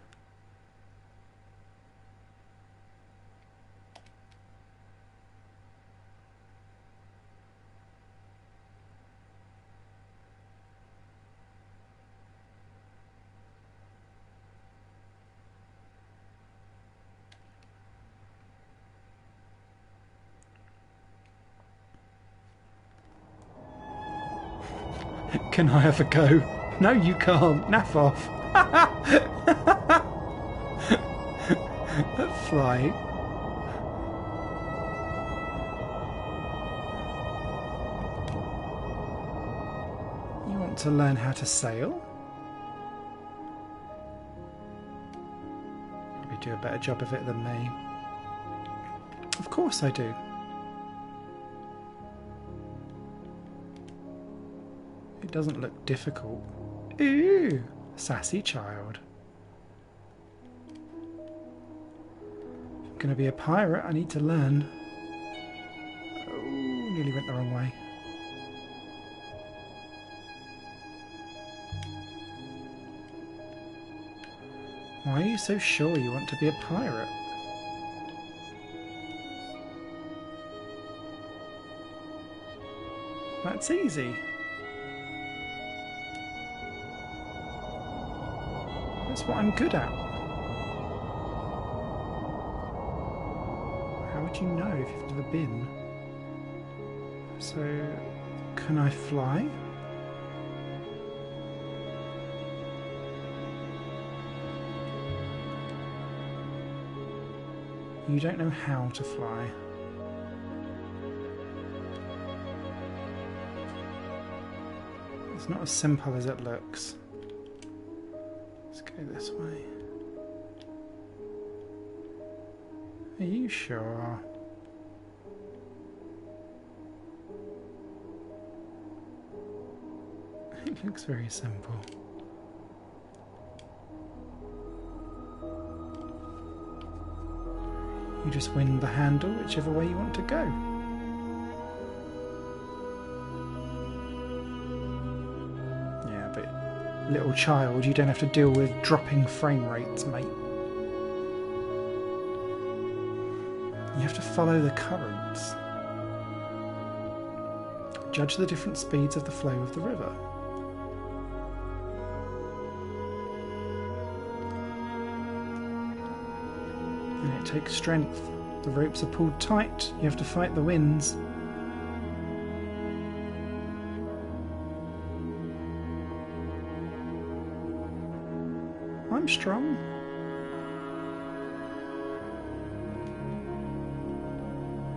Can I have a go? No, you can't. Naff off. That fly. You want to learn how to sail? Probably do a better job of it than me. Of course I do. It doesn't look difficult. Ooh, sassy child. If I'm going to be a pirate, I need to learn. Oh, nearly went the wrong way. Why are you so sure you want to be a pirate? That's easy. That's what I'm good at. How would you know if you've never been? So, can I fly? You don't know how to fly. It's not as simple as it looks. Let's go this way. Are you sure? It looks very simple. You just win the handle whichever way you want to go. Yeah, but little child, you don't have to deal with dropping frame rates, mate. You have to follow the currents. Judge the different speeds of the flow of the river. And it takes strength. The ropes are pulled tight. You have to fight the winds. I'm strong.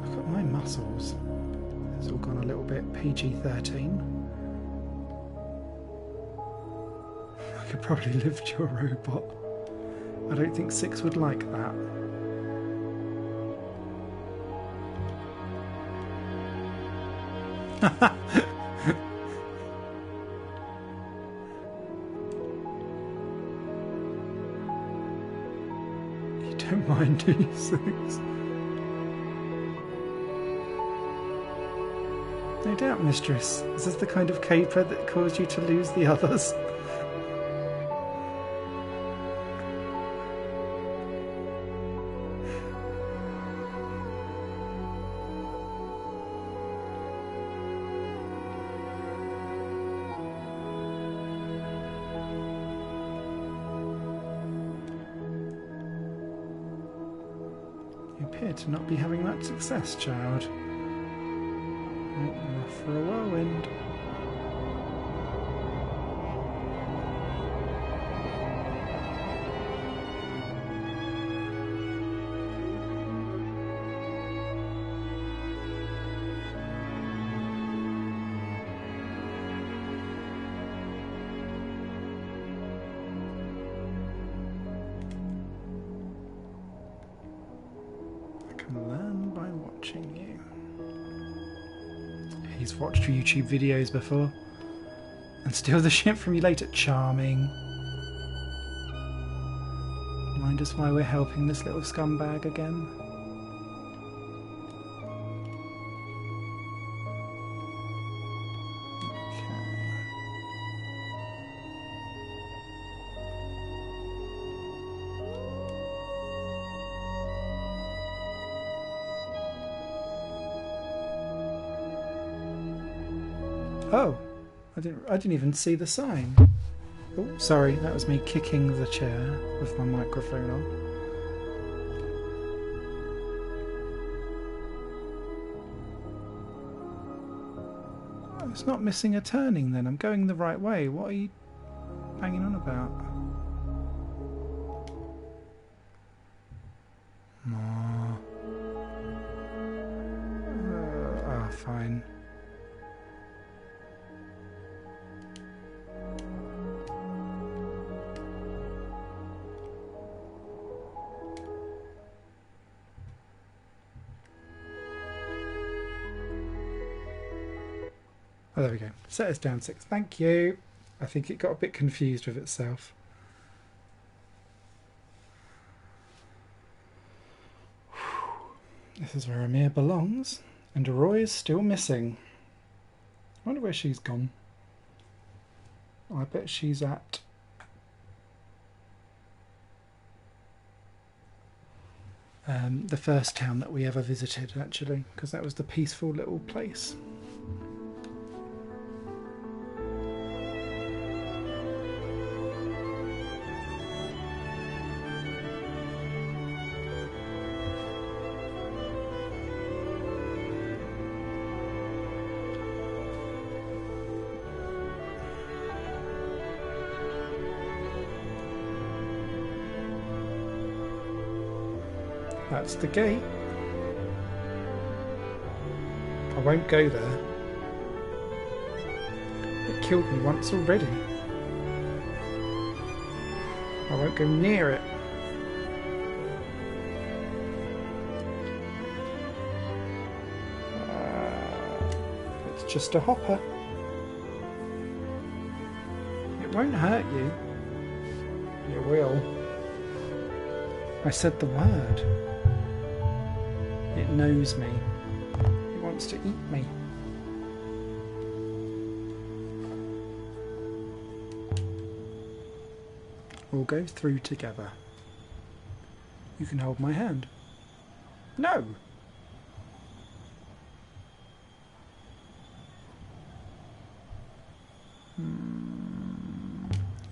Look at my muscles. It's all gone a little bit PG-13. I could probably lift your robot. I don't think 6 would like that. You don't mind, do you, 6? No doubt, mistress. Is this the kind of caper that caused you to lose the others? You appear to not be having much success, child. You're off for a whirlwind. He's watched YouTube videos before. And steal the ship from you later. Charming. Remind us why we're helping this little scumbag again. Oh, I didn't even see the sign. Oh, sorry, that was me kicking the chair with my microphone on. Oh, it's not missing a turning then. I'm going the right way. What are you banging on about? Fine. Oh, there we go. Set us down 6. Thank you. I think it got a bit confused with itself. This is where Amir belongs. And Roy is still missing. I wonder where she's gone. I bet she's at... the first town that we ever visited, actually, because that was the peaceful little place. That's the gate. I won't go there. It killed me once already. I won't go near it. It's just a hopper. It won't hurt you. It will. I said the word. It knows me. It wants to eat me. We'll go through together. You can hold my hand. No!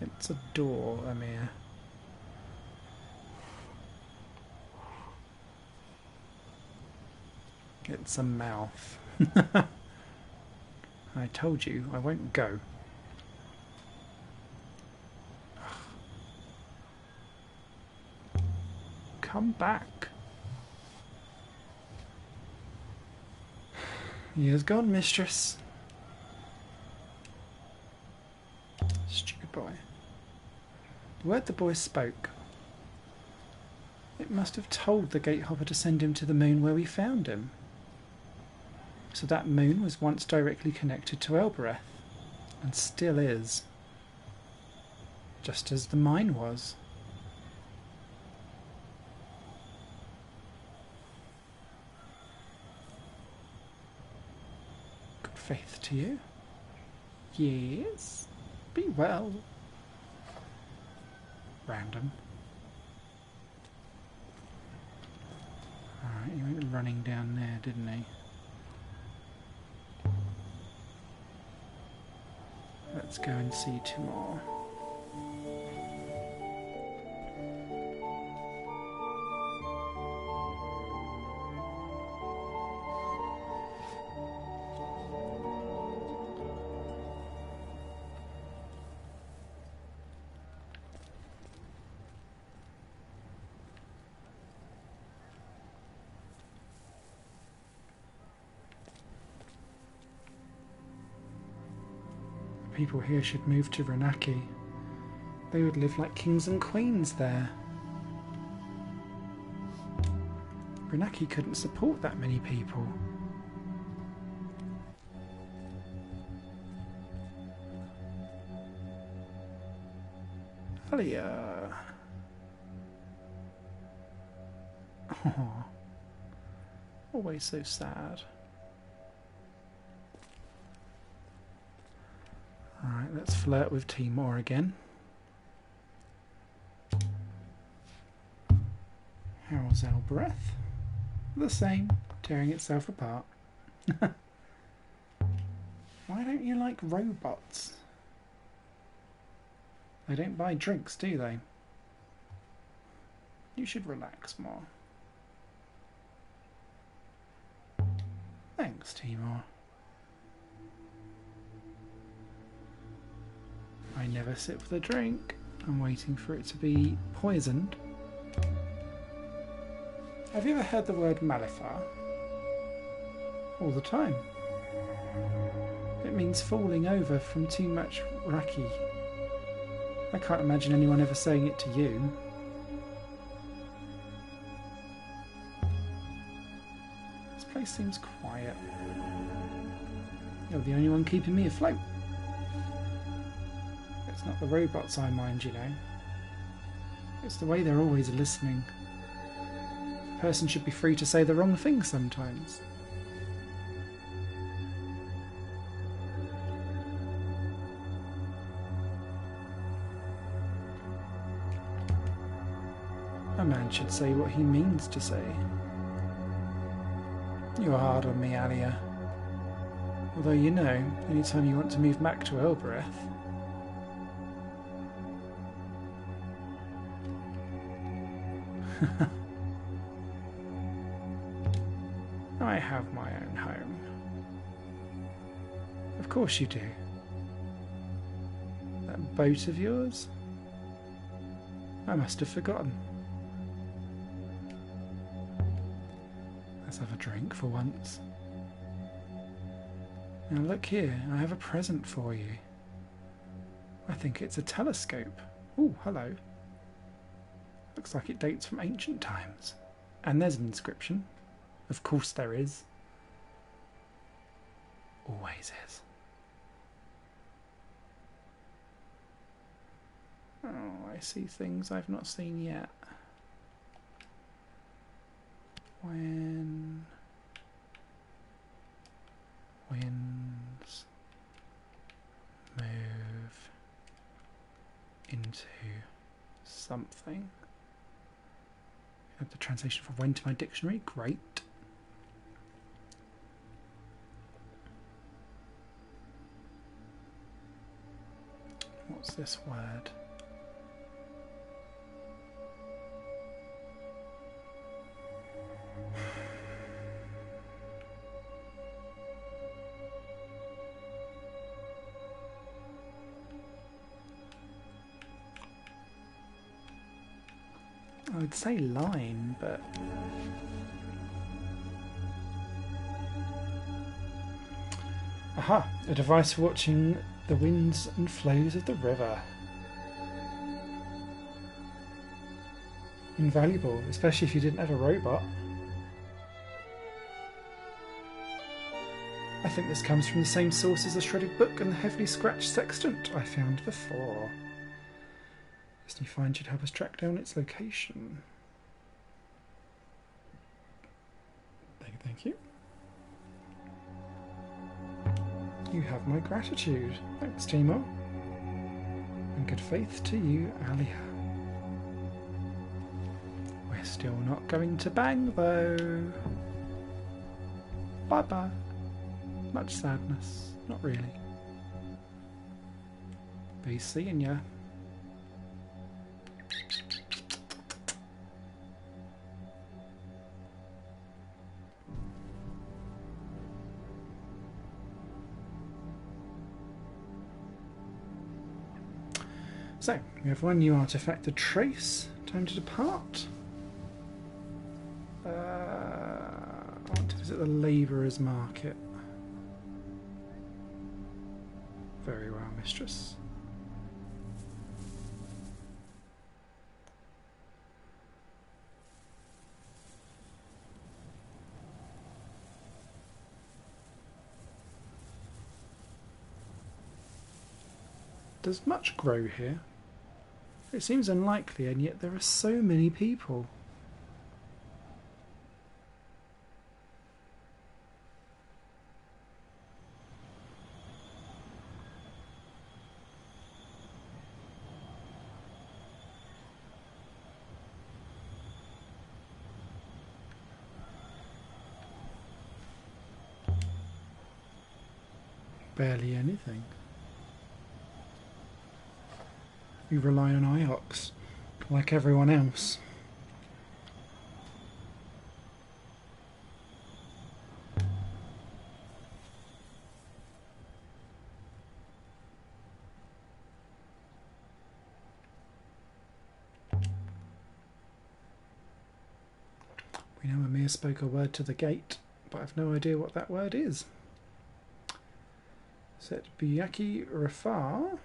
It's a door, Amir. It's a mouth. I told you I won't go. Come back. He is gone, mistress. Stupid boy. The word the boy spoke. It must have told the gatehopper to send him to the moon where we found him. So that moon was once directly connected to Elbereth, and still is. Just as the mine was. Good faith to you. Yes. Be well. Random. Alright, he went running down there, didn't he? Let's go and see tomorrow. People here should move to Renaki. They would live like kings and queens there. Renaki couldn't support that many people. Alia. Oh, always so sad. Alright, let's flirt with Timor again. How's our breath? The same, tearing itself apart. Why don't you like robots? They don't buy drinks, do they? You should relax more. Thanks, Timor. I never sip the drink. I'm waiting for it to be poisoned. Have you ever heard the word Malifar? All the time. It means falling over from too much raki. I can't imagine anyone ever saying it to you. This place seems quiet. You're the only one keeping me afloat. It's not the robots I mind, you know. It's the way they're always listening. A person should be free to say the wrong thing sometimes. A man should say what he means to say. You're hard on me, Alia. Although, you know, anytime you want to move back to Elbereth... I have my own home. Of course you do. That boat of yours? I must have forgotten. Let's have a drink for once. Now look here, I have a present for you. I think it's a telescope. Oh, hello. Looks like it dates from ancient times. And there's an inscription. Of course there is. Always is. Oh, I see things I've not seen yet. When winds move into something. Add the translation for when to my dictionary. Great. What's this word? I would say line, but... Aha! A device for watching the winds and flows of the river. Invaluable, especially if you didn't have a robot. I think this comes from the same source as the shredded book and the heavily scratched sextant I found before. This new find should help us track down its location. Thank you. You have my gratitude. Thanks, Timor. And good faith to you, Alia. We're still not going to bang, though. Bye-bye. Much sadness. Not really. Be seeing ya. So, we have one new artifact to trace. Time to depart. I want to visit the labourer's market. Very well, mistress. Does much grow here? It seems unlikely, and yet there are so many people. Barely anything. You rely on IOX, like everyone else. We know Amir spoke a word to the gate, but I've no idea what that word is. Set Biyaki Rafar.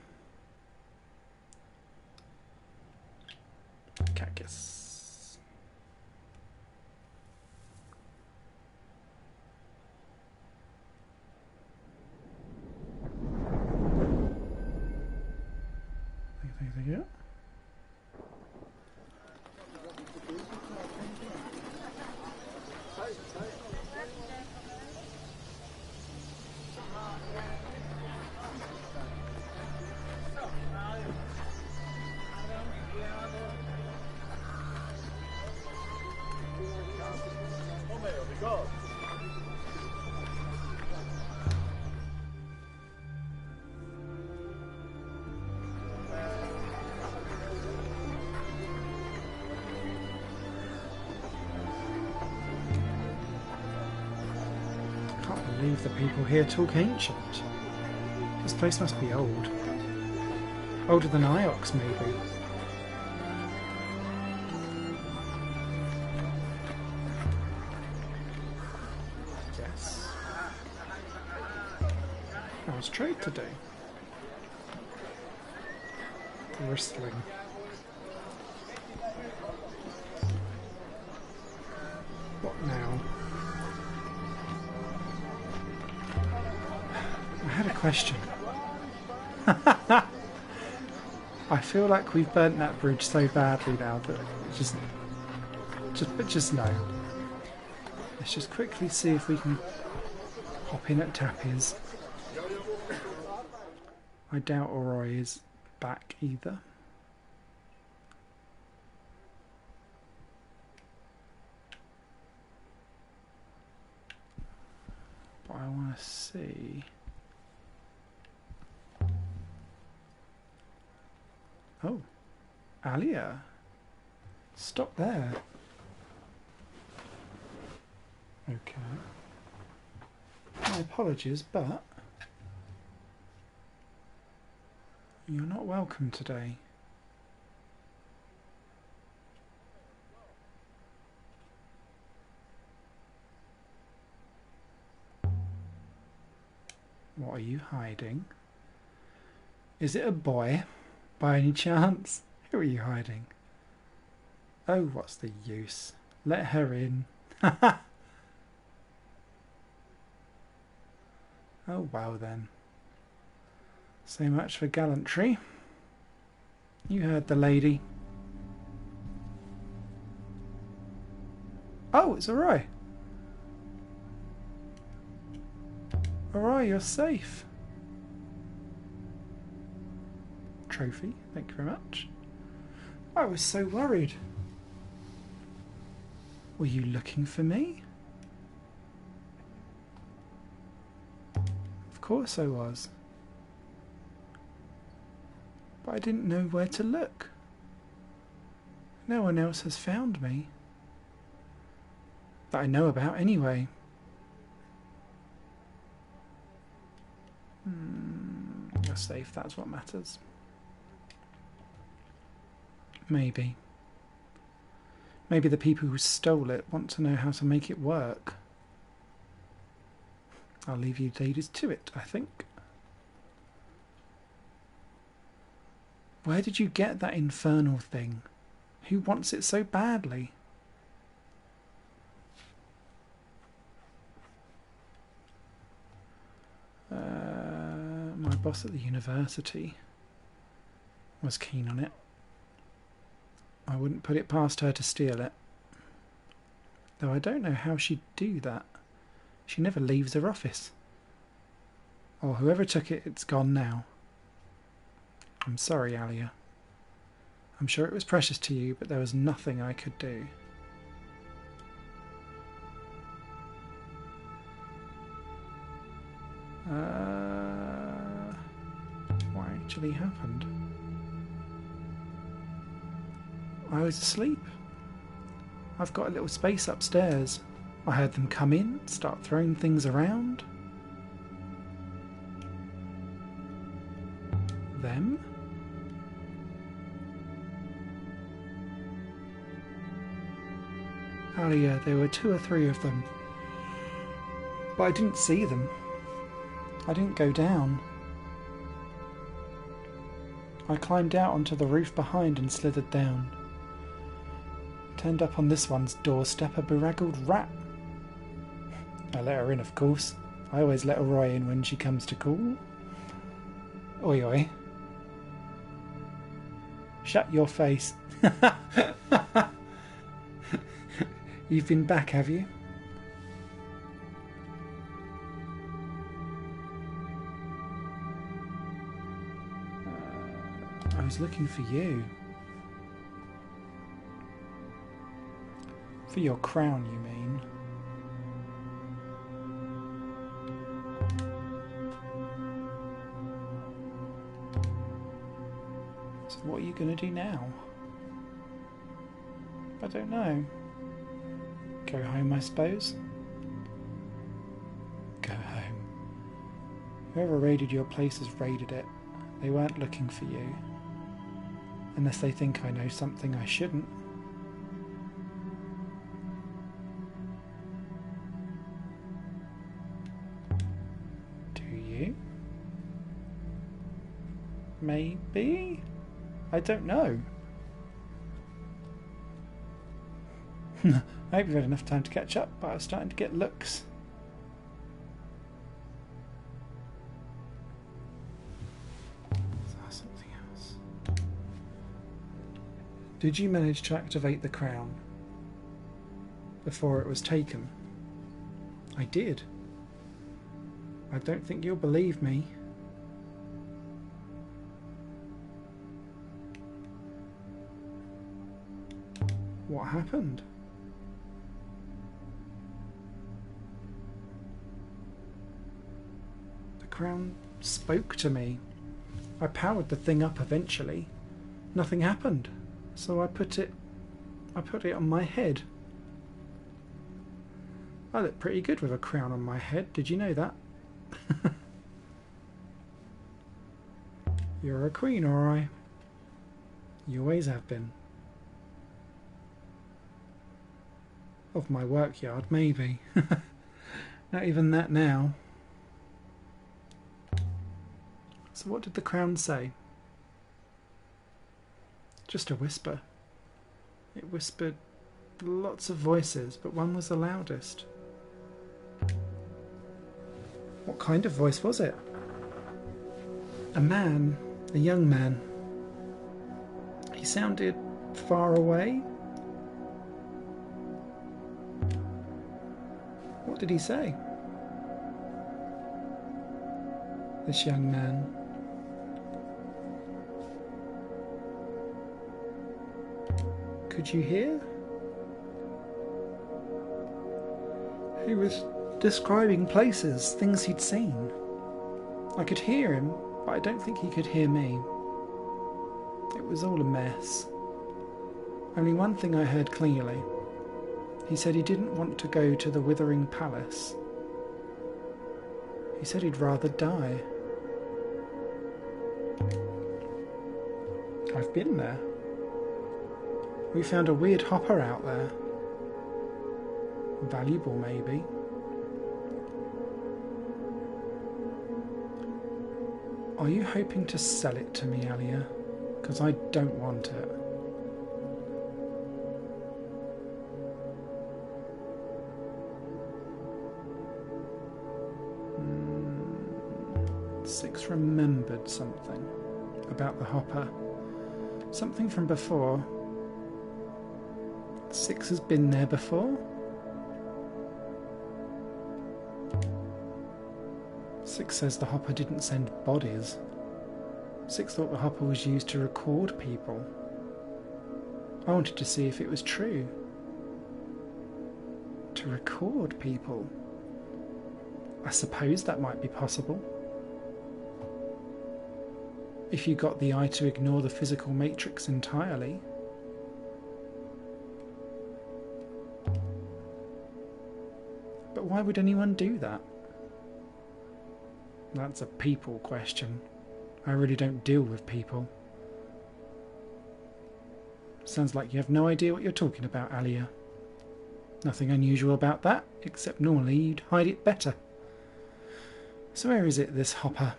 Cactus. Thank you. The people here talk ancient. This place must be old. Older than Iox, maybe. Yes. How's trade today? Bristling. What now? I had a question. I feel like we've burnt that bridge so badly now that just no. Let's just quickly see if we can hop in at Tappy's. I doubt Oroy is back either. But I want to see. Oh, Alia. Stop there. Okay. My apologies, but you're not welcome today. What are you hiding? Is it a boy, by any chance? Who are you hiding? Oh, what's the use? Let her in. Oh, well then. So much for gallantry. You heard the lady. Oh, it's Oroy. Oroy, you're safe. Trophy, thank you very much. I was so worried. Were you looking for me? Of course I was. But I didn't know where to look. No one else has found me. That I know about anyway. You're safe, that's what matters. Maybe. Maybe the people who stole it want to know how to make it work. I'll leave you ladies to it, I think. Where did you get that infernal thing? Who wants it so badly? My boss at the university was keen on it. I wouldn't put it past her to steal it. Though I don't know how she'd do that. She never leaves her office. Or whoever took it, it's gone now. I'm sorry, Alia. I'm sure it was precious to you, but there was nothing I could do. What actually happened? I was asleep. I've got a little space upstairs. I heard them come in, start throwing things around. Them? Alia, there were 2 or 3 of them. But I didn't see them. I didn't go down. I climbed out onto the roof behind and slithered down. Turned up on this one's doorstep a beraggled rat. I let her in, of course. I always let Roy in when she comes to call. Oi oi. Shut your face. You've been back, have you? I was looking for you. For your crown, you mean? So what are you going to do now? I don't know. Go home, I suppose? Go home. Whoever raided your place has raided it. They weren't looking for you. Unless they think I know something I shouldn't. Do you? Maybe? I don't know. I hope you've had enough time to catch up, but I was starting to get looks. Something else. Did you manage to activate the crown before it was taken? I did. I don't think you'll believe me. What happened? The crown spoke to me. I powered the thing up eventually. Nothing happened. So I put it on my head. I look pretty good with a crown on my head. Did you know that? You're a queen, alright. You always have been. Of my work yard, maybe. Not even that now. So what did the crown say? Just a whisper. It whispered lots of voices, but one was the loudest. What kind of voice was it? A man, a young man. He sounded far away. What did he say? This young man. Could you hear? He was describing places, things he'd seen. I could hear him, but I don't think he could hear me. It was all a mess. Only one thing I heard clearly. He said he didn't want to go to the Withering Palace. He said he'd rather die. I've been there. We found a weird hopper out there. Valuable, maybe. Are you hoping to sell it to me, Alia? Because I don't want it. Six remembered something about the hopper. Something from before. Six has been there before. Six says the hopper didn't send bodies. Six thought the hopper was used to record people. I wanted to see if it was true. To record people. I suppose that might be possible. If you got the eye to ignore the physical matrix entirely. But why would anyone do that? That's a people question. I really don't deal with people. Sounds like you have no idea what you're talking about, Alia. Nothing unusual about that, except normally you'd hide it better. So where is it, this hopper?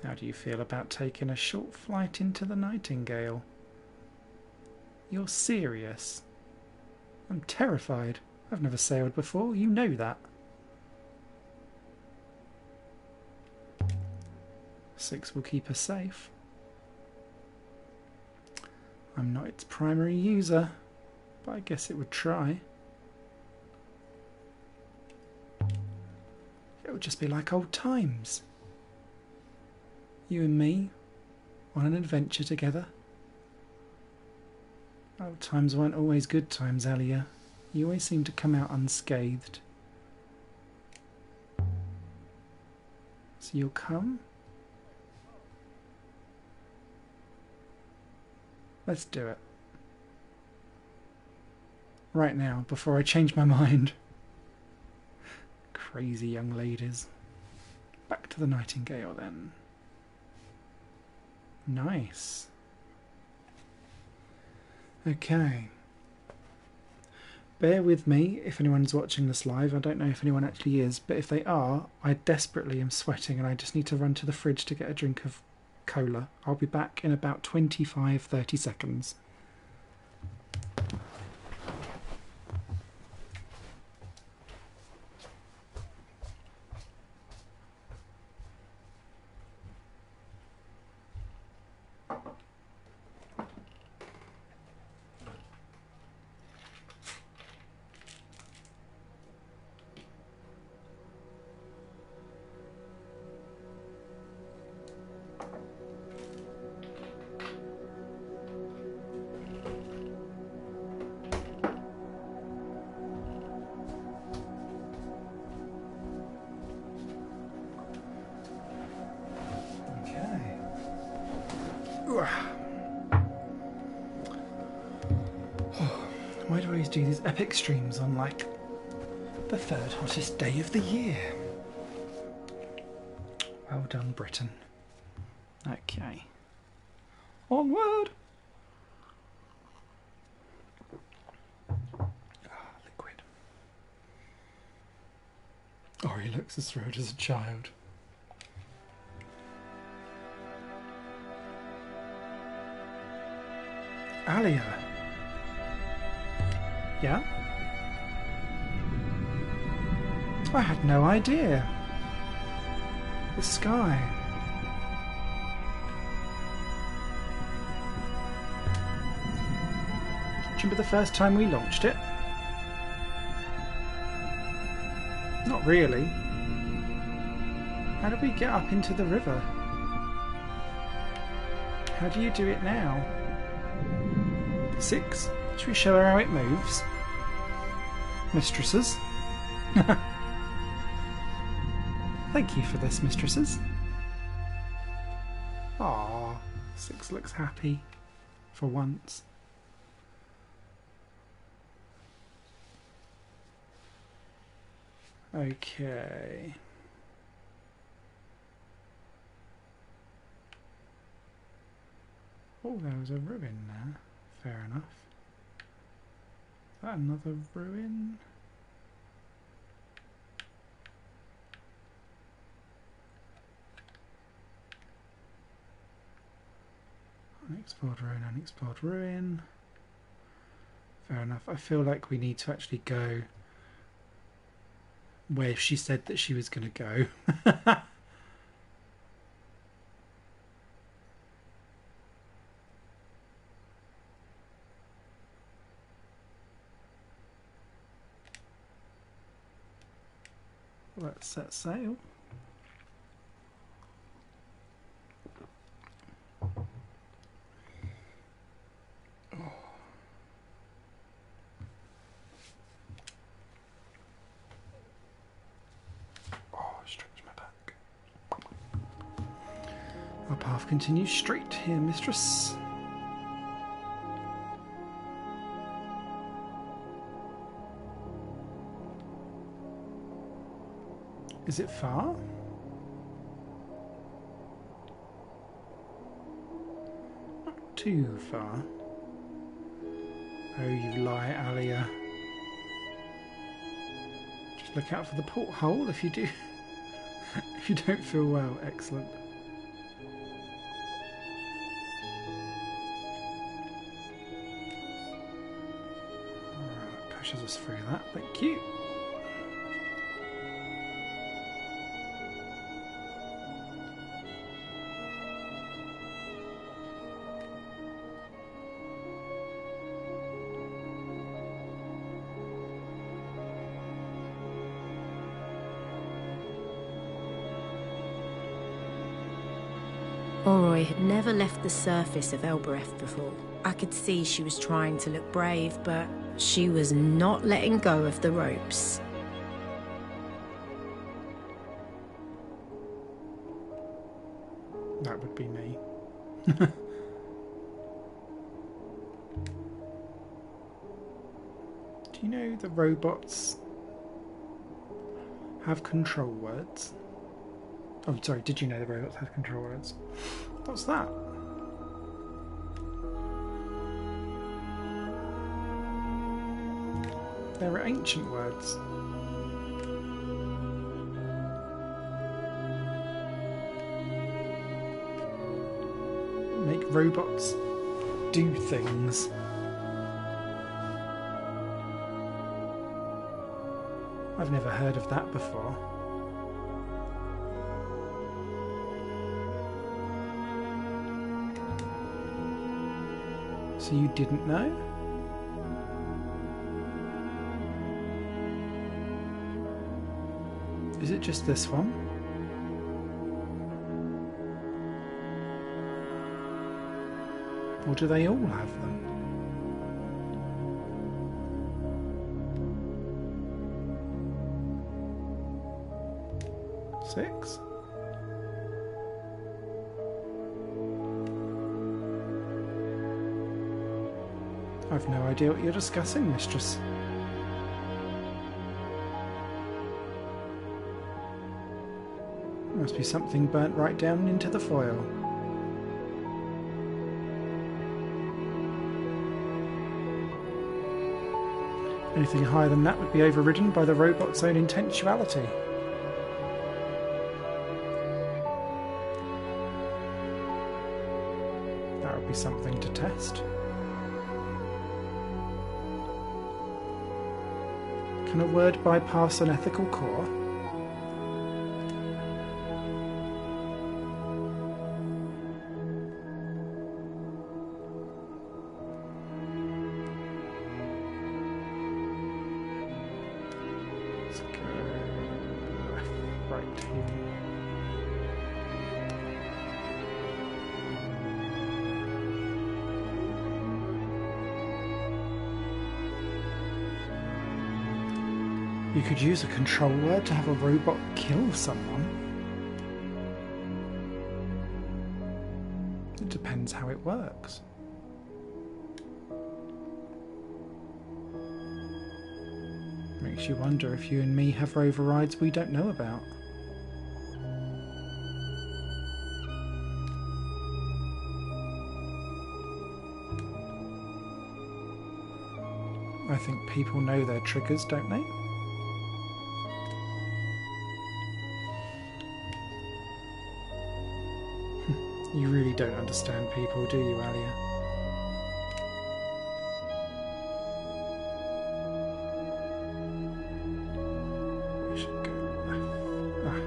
How do you feel about taking a short flight into the Nightingale? You're serious? I'm terrified. I've never sailed before, you know that. Six will keep us safe. I'm not its primary user, but I guess it would try. It would just be like old times. You and me, on an adventure together. Old times weren't always good times, Alia. You always seem to come out unscathed. So you'll come? Let's do it. Right now, before I change my mind. Crazy young ladies. Back to the Nightingale then. Nice. Okay. Bear with me if anyone's watching this live. I don't know if anyone actually is, but if they are, I desperately am sweating and I just need to run to the fridge to get a drink of cola. I'll be back in about 25-30 seconds. Why do I always do these epic streams on, like, the third hottest day of the year? Well done, Britain. Okay. Onward! Ah, liquid. Oh, he looks as thrilled as a child. Alia. Yeah? I had no idea. The sky. Do you remember the first time we launched it? Not really. How did we get up into the river? How do you do it now? 6. Should we show her how it moves? Mistresses. Thank you for this, mistresses. Aww, 6 looks happy. For once. Okay. Oh, there was a ruin there. Fair enough. Is that another ruin? Unexplored ruin, unexplored ruin. Fair enough. I feel like we need to actually go where she said that she was going to go. Let's set sail. Our path continues straight here, mistress. Is it far? Not too far. Oh, you lie, Alia. Just look out for the porthole if you do. If you don't feel well. Excellent. Alright, pushes us through that. Thank you. Oroy had never left the surface of Elbereth before. I could see she was trying to look brave, but she was not letting go of the ropes. That would be me. Do you know the robots have control words? Oh, sorry, did you know the robots have control words? What's that? They're ancient words. Make robots do things. I've never heard of that before. So you didn't know? Is it just this one? Or do they all have them? Six? I've no idea what you're discussing, mistress. Must be something burnt right down into the foil. Anything higher than that would be overridden by the robot's own intentionality. That would be something to test. Can a word bypass an ethical core? Let's go left, right here. You could use a control word to have a robot kill someone. It depends how it works. Makes you wonder if you and me have overrides we don't know about. I think people know their triggers, don't they? You really don't understand people, do you, Alia? We should go left. Ah.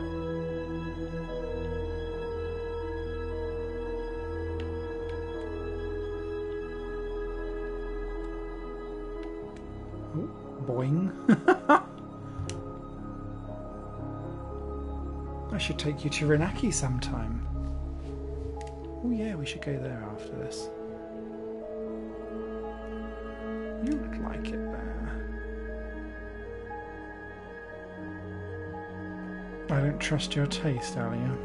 Oh, boing. should take you to Renaki sometime. Oh yeah, we should go there after this. You look like it there. I don't trust your taste, Alia.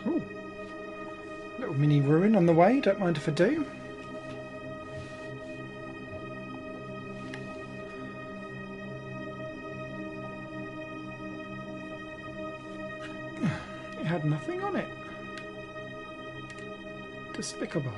Ooh. Little mini ruin on the way, don't mind if I do. It had nothing on it. Despicable.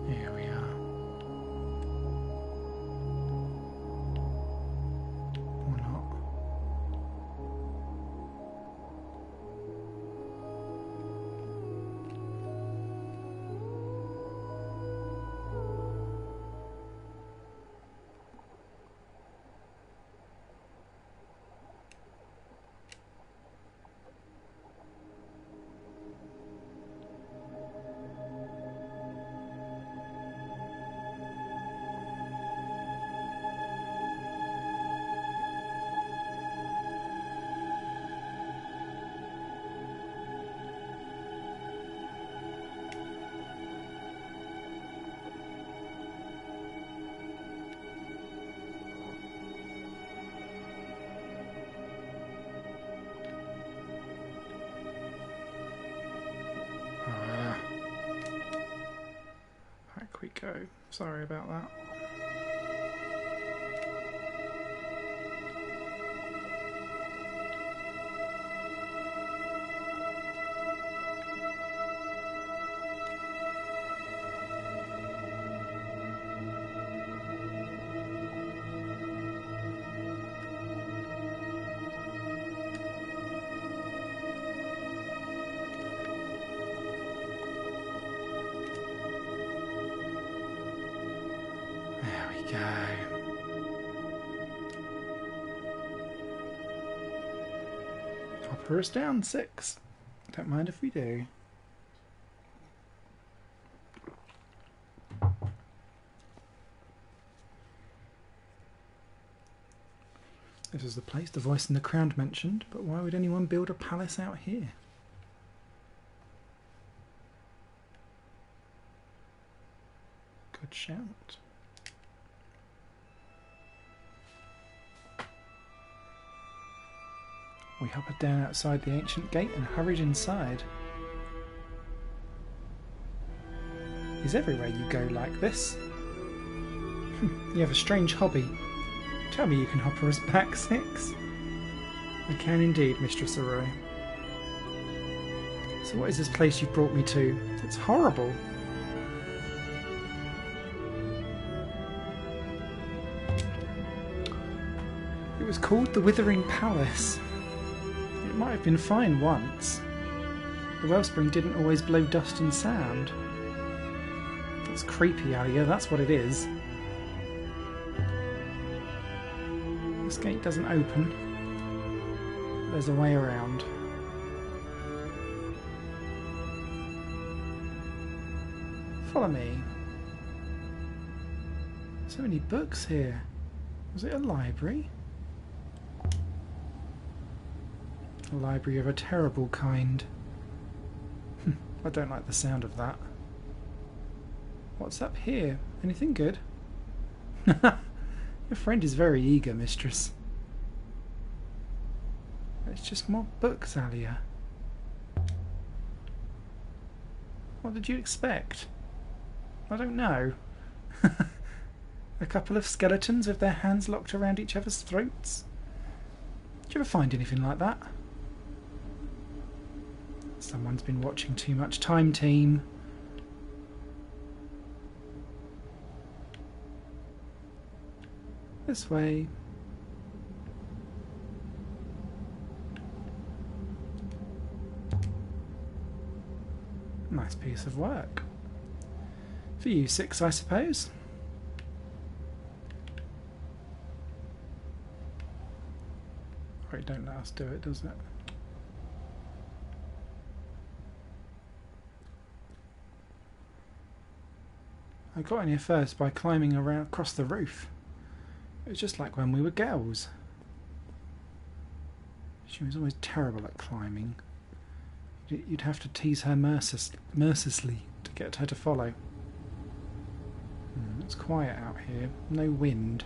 Here we are. Or not. Back we go. Sorry about that. Go. Hopper is down 6. Don't mind if we do. This is the place the voice in the crowd mentioned, but why would anyone build a palace out here? Good shout. We hoppered down outside the ancient gate and hurried inside. Is everywhere you go like this? You have a strange hobby. Tell me you can hopper us back 6. I can indeed, Mistress Arroy. So what is this place you've brought me to? It's horrible. It was called the Withering Palace. It might have been fine once. The wellspring didn't always blow dust and sand. It's creepy, Alia, that's what it is. This gate doesn't open. There's a way around. Follow me. So many books here. Was it a library? A library of a terrible kind. I don't like the sound of that. What's up here? Anything good? Your friend is very eager, mistress. It's just more books, Alia. What did you expect? I don't know. A couple of skeletons with their hands locked around each other's throats? Did you ever find anything like that? Someone's been watching too much Time Team. This way. Nice piece of work. For you six, I suppose. Oh, it don't let us do it, does it? I got in here first by climbing around across the roof. It was just like when we were girls. She was always terrible at climbing. You'd have to tease her mercilessly to get her to follow. It's quiet out here. No wind.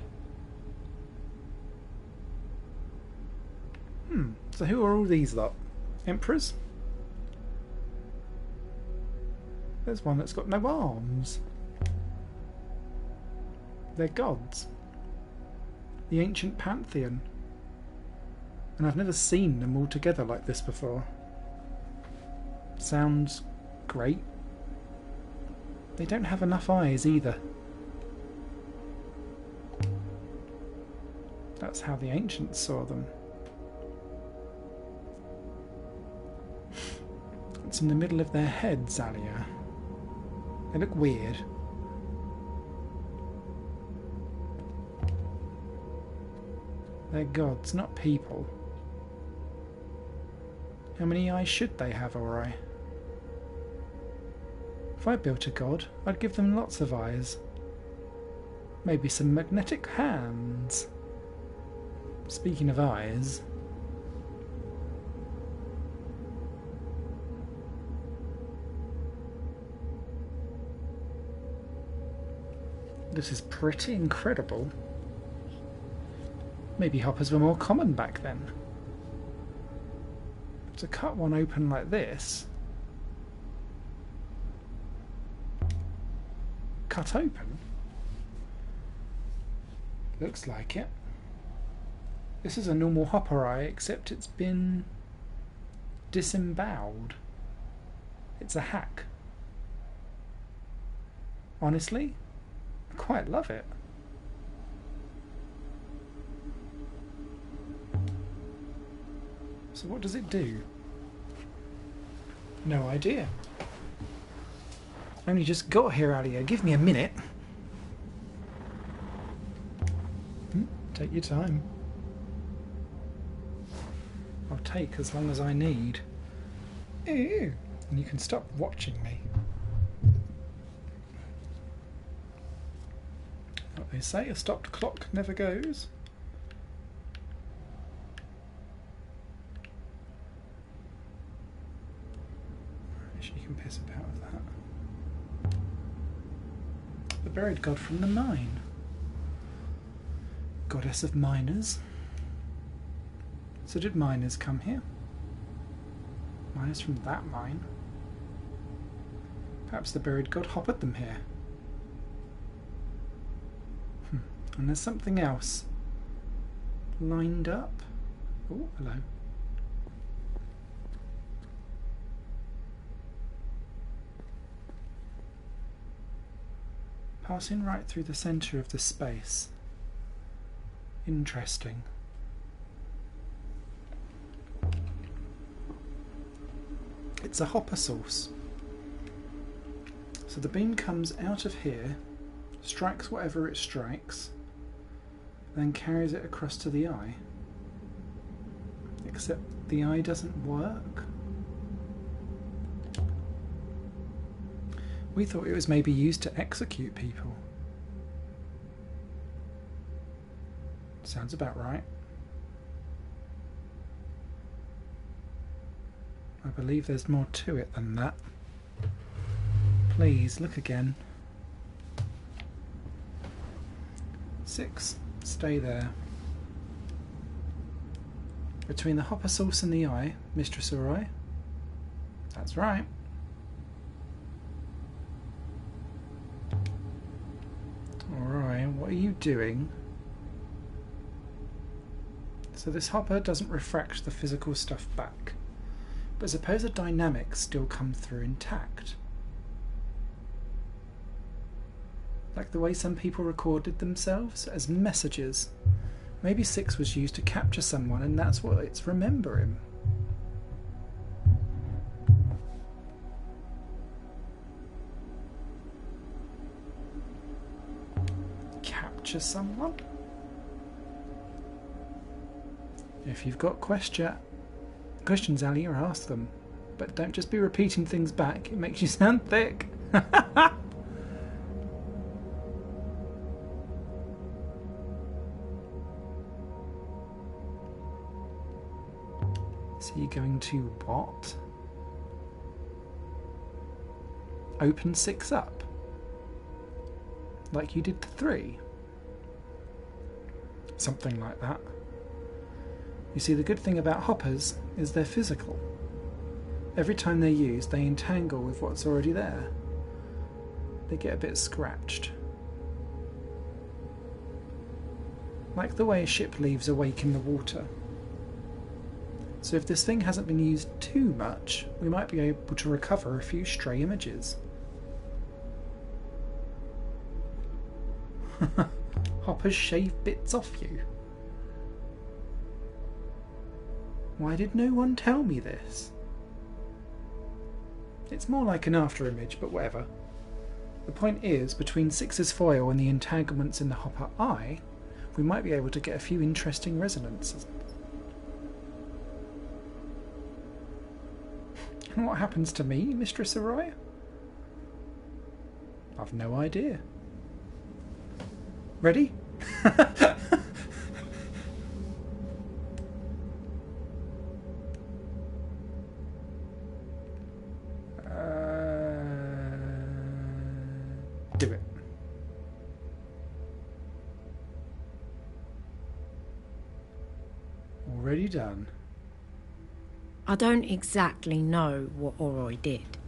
So who are all these lot? Emperors? There's one that's got no arms. They're gods. The ancient pantheon. And I've never seen them all together like this before. Sounds great. They don't have enough eyes either. That's how the ancients saw them. It's in the middle of their heads, Alia. They look weird. They're gods, not people. How many eyes should they have, Ori? If I built a god, I'd give them lots of eyes. Maybe some magnetic hands. Speaking of eyes... This is pretty incredible. Maybe hoppers were more common back then. To cut one open like this... Cut open? Looks like it. This is a normal hopper eye, except it's been disemboweled. It's a hack. Honestly, I quite love it. So what does it do? No idea. Only just got here, Alia. Give me a minute. Take your time. I'll take as long as I need. Ew. And you can stop watching me. What they say, a stopped clock never goes. She can piss about with that. The buried god from the mine. Goddess of miners. So did miners come here? Miners from that mine? Perhaps the buried god hoppered them here. And there's something else lined up. Oh, hello. Passing right through the centre of the space. Interesting. It's a hopper source. So the beam comes out of here, strikes whatever it strikes, then carries it across to the eye. Except the eye doesn't work. We thought it was maybe used to execute people. Sounds about right. I believe there's more to it than that. Please, look again. 6, stay there. Between the hopper sauce and the eye, Mistress Auroi. That's right. Alright, what are you doing? So this hopper doesn't refract the physical stuff back, but suppose the dynamics still come through intact. Like the way some people recorded themselves as messages. Maybe 6 was used to capture someone and that's what it's remembering. Capture someone? If you've got questions, Ali, or ask them. But don't just be repeating things back, it makes you sound thick. So you're going to what? Open 6 up? Like you did the 3? Something like that. You see, the good thing about hoppers is they're physical. Every time they're used, they entangle with what's already there. They get a bit scratched. Like the way a ship leaves a wake in the water. So if this thing hasn't been used too much, we might be able to recover a few stray images. Hoppers shave bits off you. Why did no one tell me this? It's more like an after image, but whatever. The point is, between 6's foil and the entanglements in the hopper eye, we might be able to get a few interesting resonances. And what happens to me, Mistress Auroi? I've no idea. Ready? Do it. Already done. I don't exactly know what Auroi did,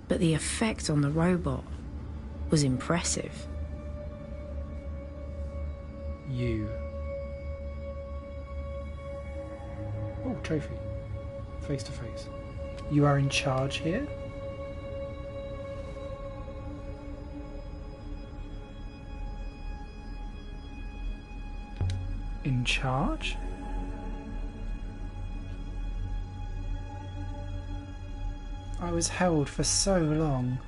but the effect on the robot was impressive. You. Oh, trophy. Face to face. You are in charge here? In charge? I was held for so long.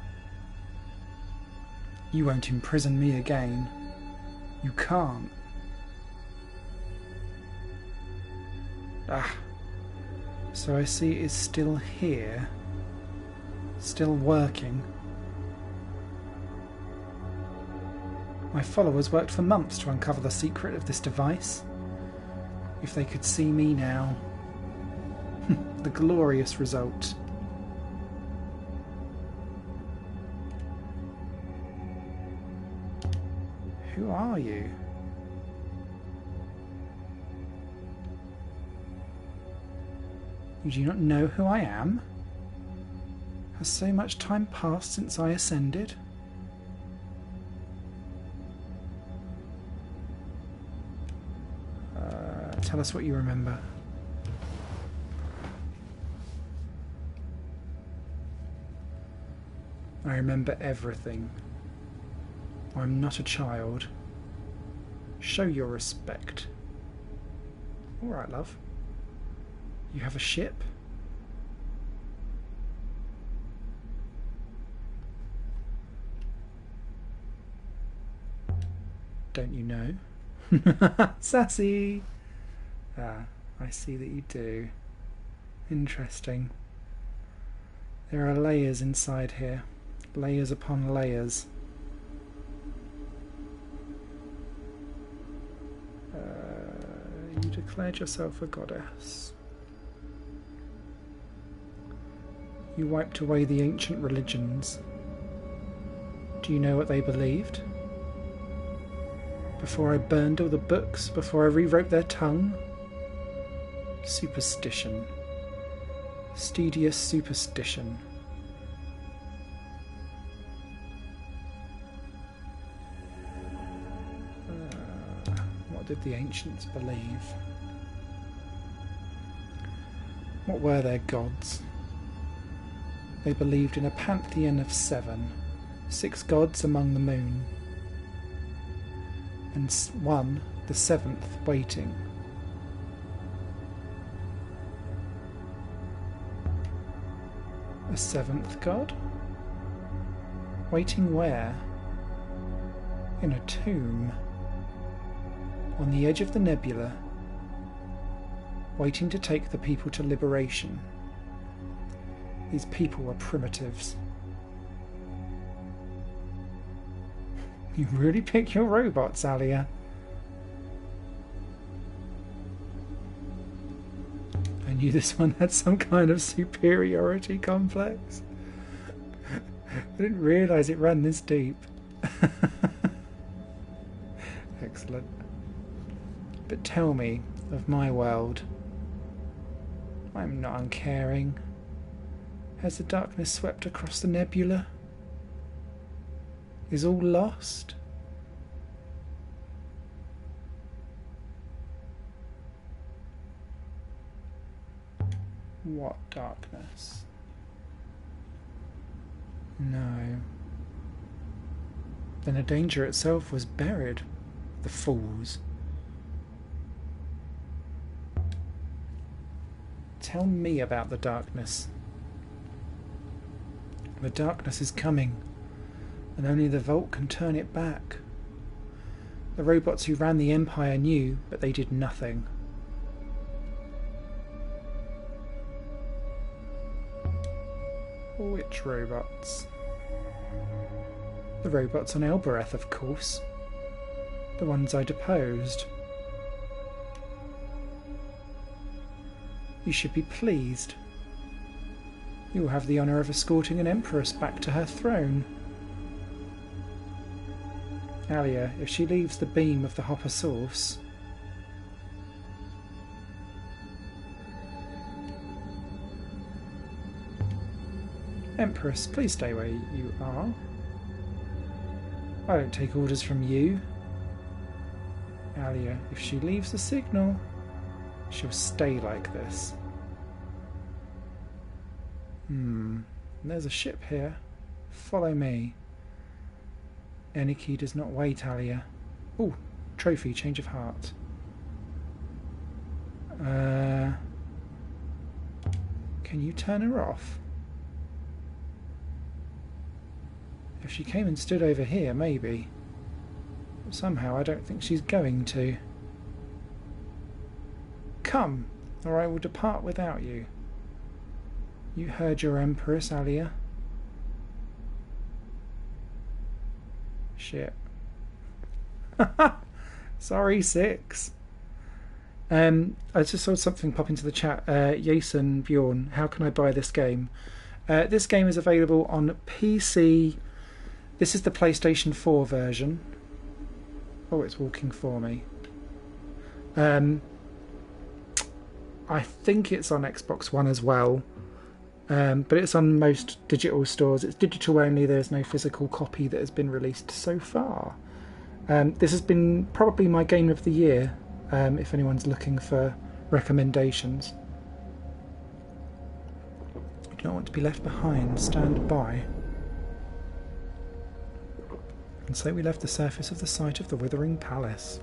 You won't imprison me again. You can't. Ah. So I see it's still here. Still working. My followers worked for months to uncover the secret of this device. If they could see me now. The glorious result. Who are you? You do not know who I am? Has so much time passed since I ascended? Tell us what you remember. I remember everything. I'm not a child. Show your respect. Alright, love. You have a ship? Don't you know? Sassy! Ah, I see that you do. Interesting. There are layers inside here. Layers upon layers. You declared yourself a goddess. You wiped away the ancient religions. Do you know what they believed? Before I burned all the books, before I rewrote their tongue. Superstition. Studious superstition. What did the ancients believe? What were their gods? They believed in a pantheon of 7, 6 gods among the moon, and one, the 7th, waiting. A 7th god? Waiting where? In a tomb. On the edge of the nebula, waiting to take the people to liberation. These people were primitives. You really pick your robots, Alia. I knew this one had some kind of superiority complex. I didn't realise it ran this deep. Excellent. But tell me of my world. I am not uncaring. Has the darkness swept across the nebula? Is all lost? What darkness? No. Then the danger itself was buried. The fools. Tell me about the darkness. The darkness is coming, and only the Vault can turn it back. The robots who ran the Empire knew, but they did nothing. Which robots? The robots on Elbereth, of course. The ones I deposed. You should be pleased. You will have the honour of escorting an Empress back to her throne. Alia, if she leaves the beam of the Hopper Source... Empress, please stay where you are. I don't take orders from you. Alia, if she leaves the signal, she'll stay like this. There's a ship here. Follow me. Eniki does not wait, Alia. Ooh, trophy, change of heart. Can you turn her off? If she came and stood over here, maybe. But somehow I don't think she's going to. Come, or I will depart without you. You heard your Empress, Alia. Shit. Sorry, 6. I just saw something pop into the chat. Jason Bjorn, how can I buy this game? This game is available on PC. This is the PlayStation 4 version. Oh, it's walking for me. I think it's on Xbox One as well. But it's on most digital stores. It's digital only. There's no physical copy that has been released so far. This has been probably my game of the year, if anyone's looking for recommendations. You do not want to be left behind. Stand by. And so we left the surface of the site of the Withering Palace.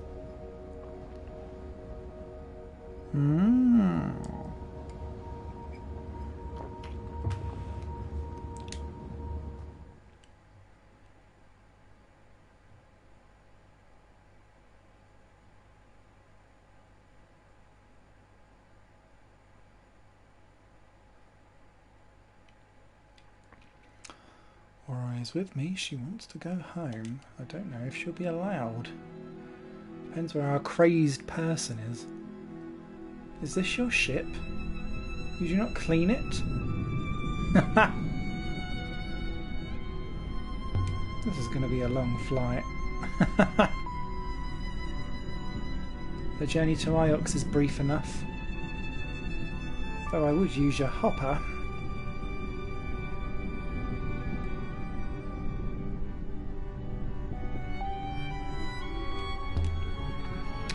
Is with me. She wants to go home. I don't know if she'll be allowed. Depends where our crazed person is. Is this your ship? Did you not clean it? This is going to be a long flight. The journey to Iox is brief enough. Though I would use your hopper.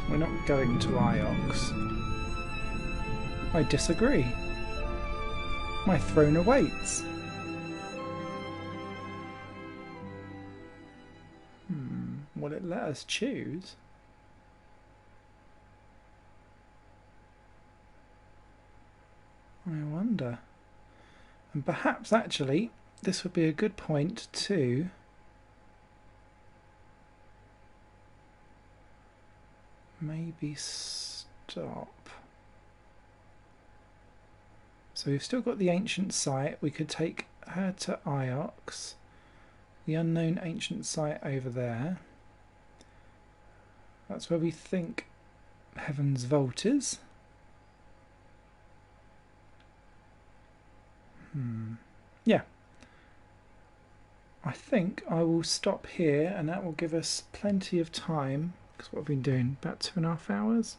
We're not going to Iox. I disagree. My throne awaits. Will it let us choose? I wonder. And perhaps actually this would be a good point to maybe stop. So we've still got the ancient site. We could take her to Iox. The unknown ancient site over there. That's where we think Heaven's Vault is. Yeah. I think I will stop here, and that will give us plenty of time. Because what have we been doing? About 2.5 hours?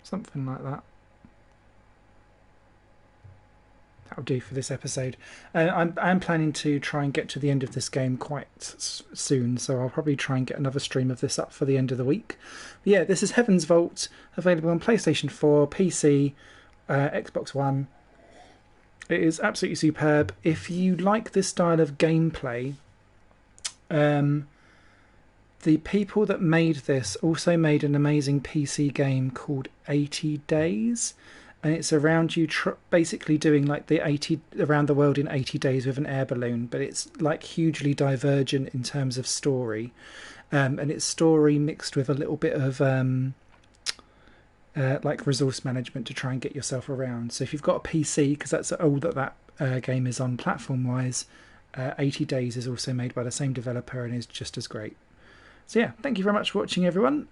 Something like that. That'll do for this episode. I'm planning to try and get to the end of this game quite soon, so I'll probably try and get another stream of this up for the end of the week. But yeah, this is Heaven's Vault, available on PlayStation 4, PC, Xbox One. It is absolutely superb. If you like this style of gameplay, the people that made this also made an amazing PC game called 80 Days. And it's around you basically doing like the 80 around the world in 80 days with an air balloon, but it's like hugely divergent in terms of story, and it's story mixed with a little bit of like resource management to try and get yourself around. So if you've got a PC, because that's all that game is on platform wise, 80 Days is also made by the same developer and is just as great. So yeah, thank you very much for watching, everyone.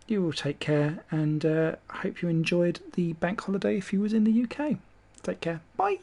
You all take care, and I hope you enjoyed the bank holiday if you was in the UK. Take care. Bye.